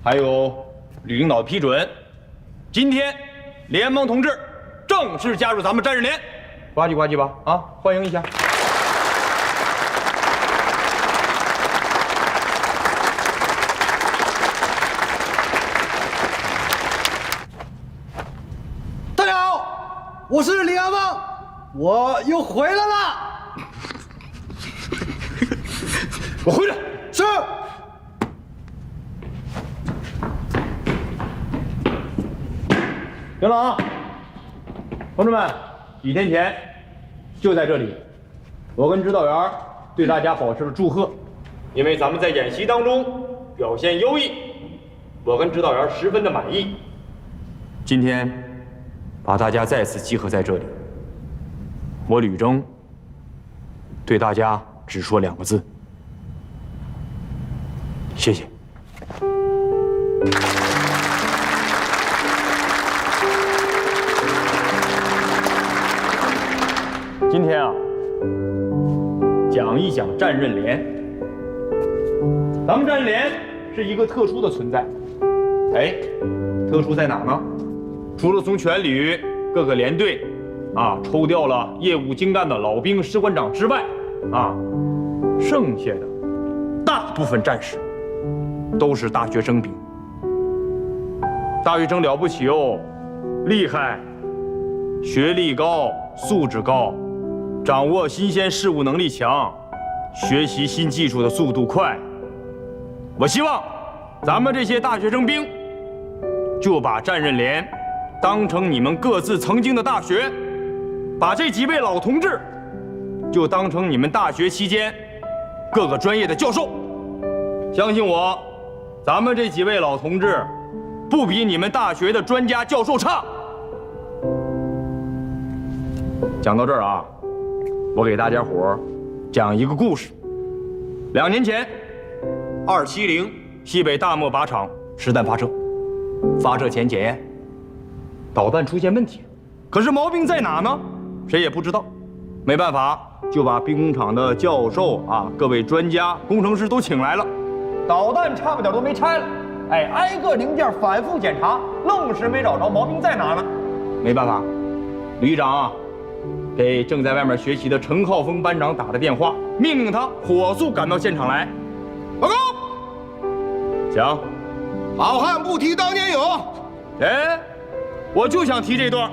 Speaker 12: 还有吕领导的批准，今天联盟同志正式加入咱们战刃连，呱唧呱唧吧啊，欢迎一下。
Speaker 7: 大家好，我是李阿旺，我又回来了。
Speaker 12: 我回来。
Speaker 7: 是。
Speaker 12: 行了啊，同志们，几天前就在这里，我跟指导员对大家保持了祝贺，因为咱们在演习当中表现优异，我跟指导员十分的满意。今天把大家再次集合在这里，我吕征对大家只说2个字。谢谢。今天啊，讲一讲战刃连。咱们战刃连是一个特殊的存在，哎，特殊在哪呢？除了从全旅各个连队啊抽调了业务精干的老兵士官长之外，啊，剩下的大部分战士都是大学生兵。大学生了不起哦，厉害，学历高，素质高，掌握新鲜事物能力强，学习新技术的速度快。我希望咱们这些大学生兵就把战刃连当成你们各自曾经的大学，把这几位老同志就当成你们大学期间各个专业的教授。相信我，咱们这几位老同志不比你们大学的专家教授差。讲到这儿啊，我给大家伙儿讲一个故事。2年前，270西北大漠靶场实弹发射，发射前检验，导弹出现问题，可是毛病在哪呢？谁也不知道。没办法，就把兵工厂的教授啊、各位专家、工程师都请来了，导弹差不点都没拆了，哎，挨个零件反复检查，愣是没找着毛病在哪呢。没办法，旅长啊，给正在外面学习的陈浩峰班长打了电话，命令他火速赶到现场来。报告。行，
Speaker 11: 好汉不提当年勇。
Speaker 12: 哎，我就想提这段，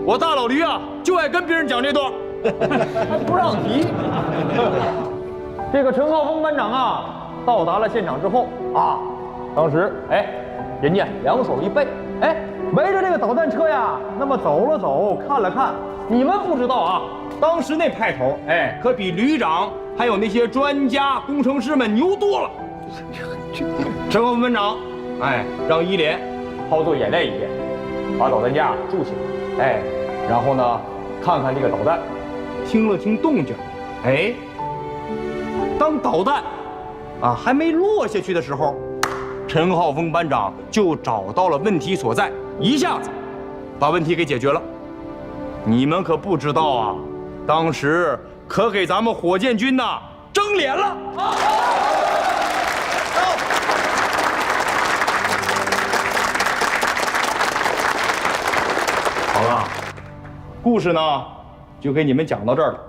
Speaker 12: 我大老驴啊，就爱跟别人讲这段，还不让提。这个陈浩峰班长啊，到达了现场之后啊，当时人家两手一背，围着这个导弹车呀，那么走了走，看了看。你们不知道啊，当时那派头，可比旅长还有那些专家工程师们牛多了。陈浩峰班长，让一连操作演练一遍，把导弹架竖起来，然后呢，看看这个导弹，听了听动静，当导弹还没落下去的时候，陈浩峰班长就找到了问题所在，一下子把问题给解决了。你们可不知道啊，当时可给咱们火箭军呐争脸了。好了，故事呢就给你们讲到这儿了。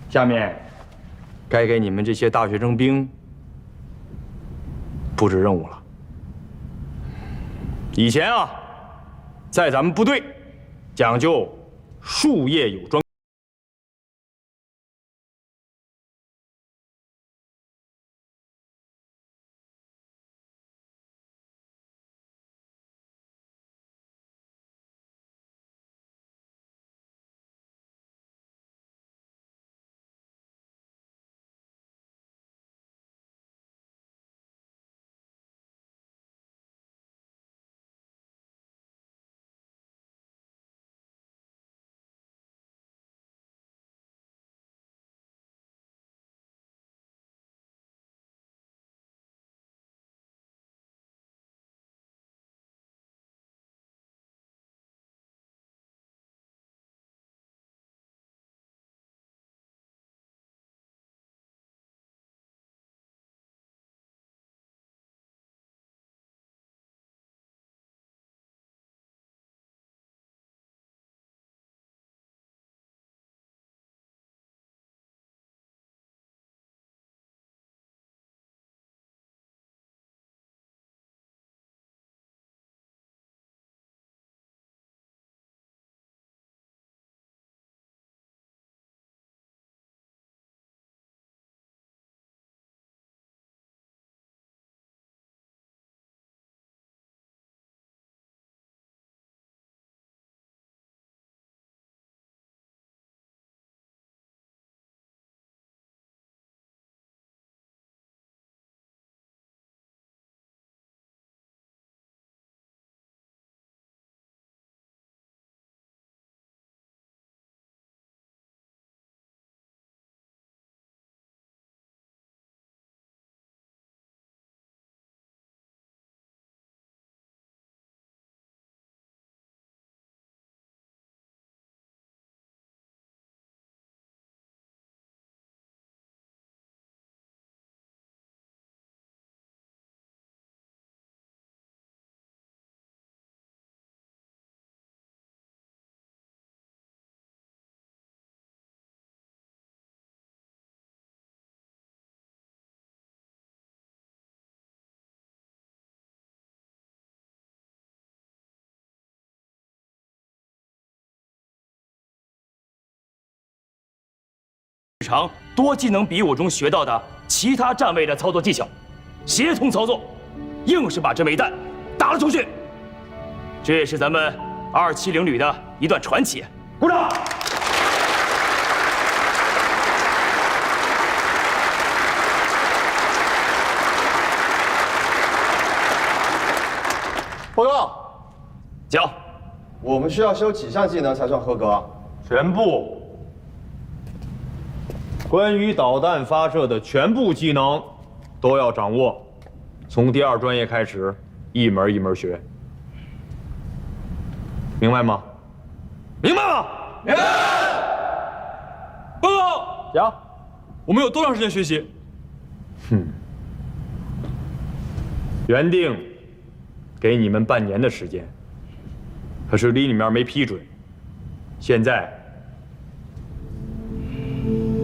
Speaker 12: 下面该给你们这些大学生兵布置任务了。以前啊，在咱们部队讲究术业有专。
Speaker 9: 日常多技能比武中学到的其他站位的操作技巧，协同操作，硬是把这枚弹打了出去。这也是咱们270旅的一段传奇。鼓掌！
Speaker 1: 报告，
Speaker 9: 讲。
Speaker 1: 我们需要修几项技能才算合格？
Speaker 12: 全部。关于导弹发射的全部技能都要掌握，从第2专业开始，一门一门学，明白吗？明白吗？明白。
Speaker 16: 报告，
Speaker 12: 讲。
Speaker 16: 我们有多长时间学习？
Speaker 12: 原定给你们半年的时间，可是里面没批准，现在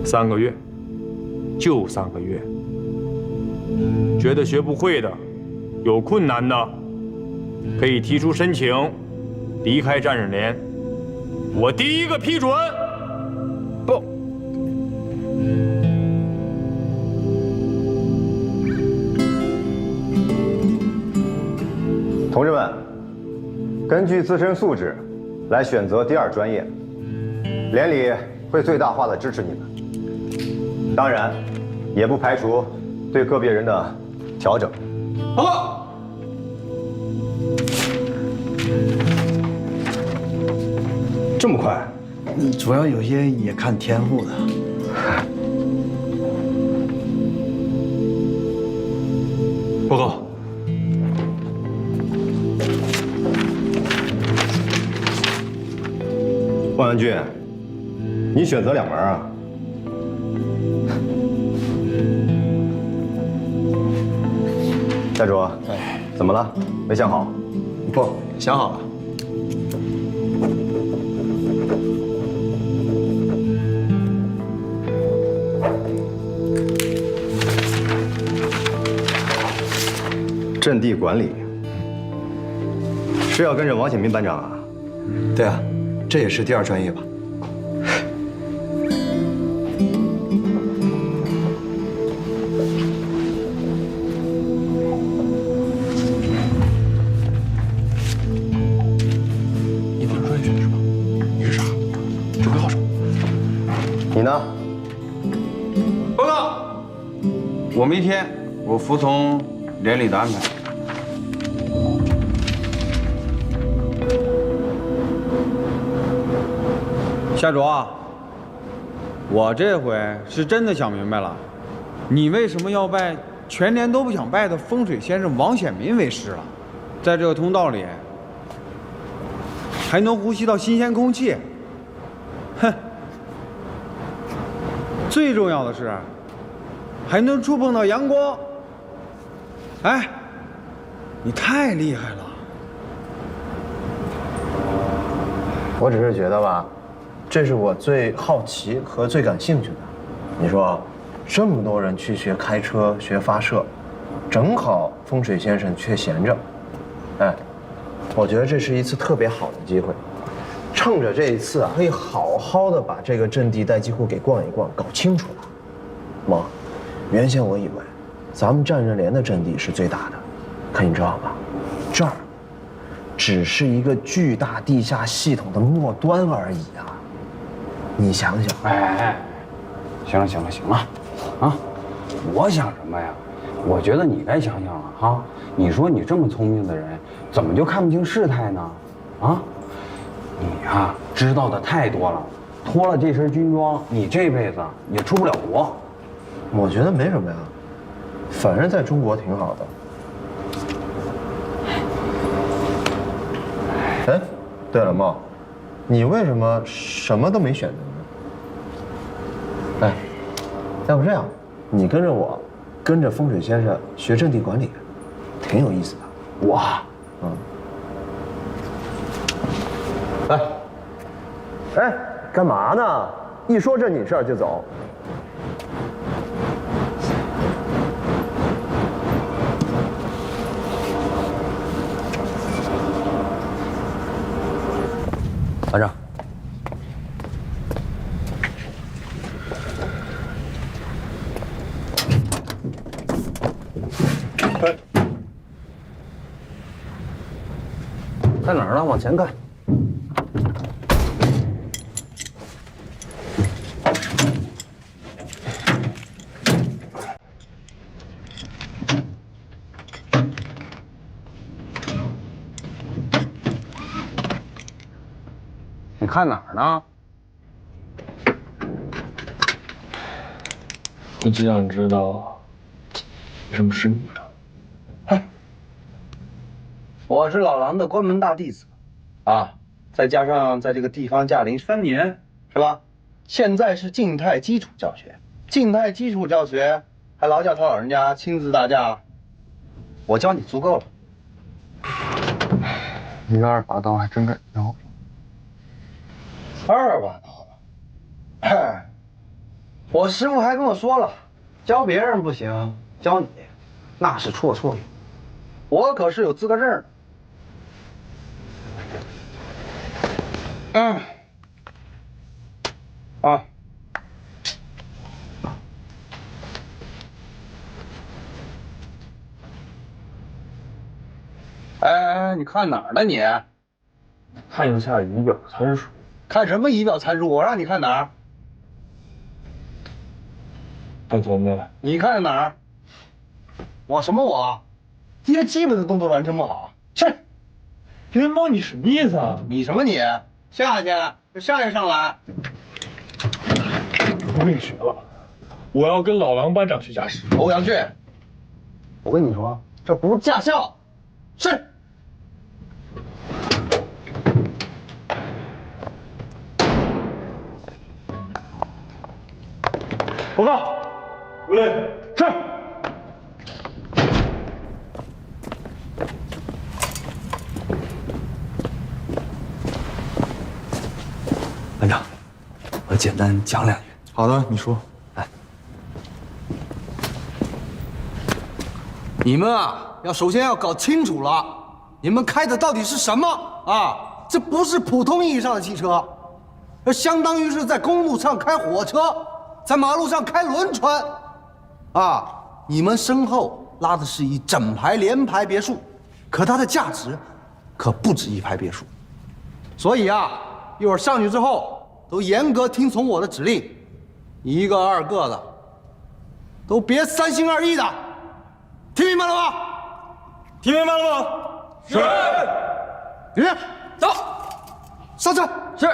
Speaker 12: 3个月，就3个月。觉得学不会的，有困难的，可以提出申请，离开战士连，我第一个批准。不，
Speaker 1: 根据自身素质来选择第2专业，连里会最大化的支持你们，当然也不排除对个别人的调整。
Speaker 7: 报告。
Speaker 3: 这么快？主要有些也看天赋的。
Speaker 4: 报告。
Speaker 1: 万文俊，你选择2门啊？夏卓，怎么了？没想好？
Speaker 6: 不，想好了。
Speaker 1: 阵地管理是要跟着王显民班长啊？
Speaker 6: 对啊，这也是第2专业吧？
Speaker 5: 你不是专业选士吗？你是啥？指挥号手。
Speaker 1: 你呢？
Speaker 12: 报告，我没填，我服从连里的安排。夏卓，我这回是真的想明白了，你为什么要拜全连都不想拜的风水先生王显民为师了？在这个通道里，还能呼吸到新鲜空气。哼，最重要的是，还能触碰到阳光。哎，你太厉害了！
Speaker 1: 我只是觉得吧，这是我最好奇和最感兴趣的。你说，这么多人去学开车、学发射，正好风水先生却闲着。哎，我觉得这是一次特别好的机会，趁着这一次啊，可以好好的把这个阵地带机库给逛一逛，搞清楚了。妈，原先我以为咱们战刃连的阵地是最大的，可你知道吗？这儿只是一个巨大地下系统的末端而已啊！你想想，
Speaker 8: 哎，行了行了行了，啊，我想什么呀？我觉得你该想想了哈。你说你这么聪明的人，怎么就看不清事态呢？啊，你呀知道的太多了，脱了这身军装，你这辈子也出不了国。
Speaker 1: 我觉得没什么呀，反正在中国挺好的。哎，对了，茂，你为什么什么都没选择呢？哎，要不这样，你跟着我，跟着风水先生学阵地管理，挺有意思的。
Speaker 8: 哇，
Speaker 1: 哎，干嘛呢？一说正经事儿就走。
Speaker 6: 班长，
Speaker 3: 在哪儿呢？往前看。
Speaker 8: 你看哪儿呢？
Speaker 21: 我只想知道，为什么是你啊？
Speaker 18: 我是老狼的关门大弟子，啊，再加上在这个地方驾临3年，是吧？现在是静态基础教学，静态基础教学还劳驾他老人家亲自大驾，我教你足够了。
Speaker 21: 你这2把刀还真敢要。
Speaker 18: 2把刀了，我师傅还跟我说了，教别人不行，教你那是绰绰有余。我可是有资格证的。
Speaker 8: 哎，你看哪儿呢你？
Speaker 24: 看一下仪表参数。
Speaker 3: 看什么仪表参数？我让你看哪儿？
Speaker 24: 看前面。
Speaker 3: 你看哪儿？我什么我？一些基本的动作完成不好。是。
Speaker 24: 天猫，你什么意思啊？
Speaker 3: 你什么你？下去，下去上来。
Speaker 24: 我跟你学了，我要跟老王班长学驾驶。
Speaker 3: 欧阳俊，我跟你说，这不是驾校。是。
Speaker 24: 报告，回来。是。
Speaker 6: 班长，我简单讲两句。
Speaker 4: 好的，你说。
Speaker 6: 来，
Speaker 2: 你们啊，首先要搞清楚了，你们开的到底是什么啊？这不是普通意义上的汽车，这相当于是在公路上开火车，在马路上开轮船，啊！你们身后拉的是一整排联排别墅，可它的价值可不止一排别墅。所以啊，一会儿上去之后，都严格听从我的指令，一个二个的，都别三心二意的，听明白了吗？
Speaker 24: 听明白了吗？是。
Speaker 2: 李亮，走，上车。
Speaker 8: 是。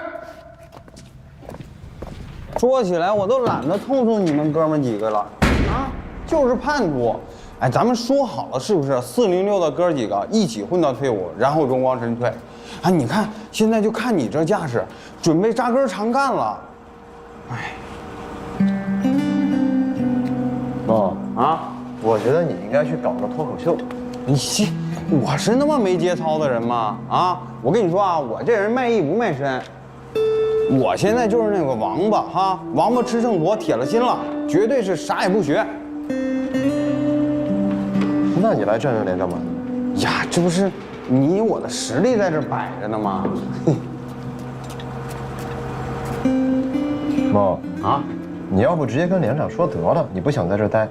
Speaker 8: 说起来，我都懒得冲突你们哥们几个了，啊，就是叛徒。哎，咱们说好了是不是？406的哥几个一起混到退伍，然后荣光身退。哎，你看现在就看你这架势，准备扎根长干了。哎，
Speaker 1: 哦啊，我觉得你应该去搞个脱口秀。
Speaker 8: 我是那么没节操的人吗？啊，我跟你说啊，我这人卖艺不卖身。我现在就是那个王八哈，王八吃秤砣，铁了心了，绝对是啥也不学。
Speaker 1: 那你来战友连干嘛呢？
Speaker 8: 呀，这不是你我的实力在这摆着呢吗？
Speaker 1: 梦啊，你要不直接跟连长说得了，你不想在这儿待？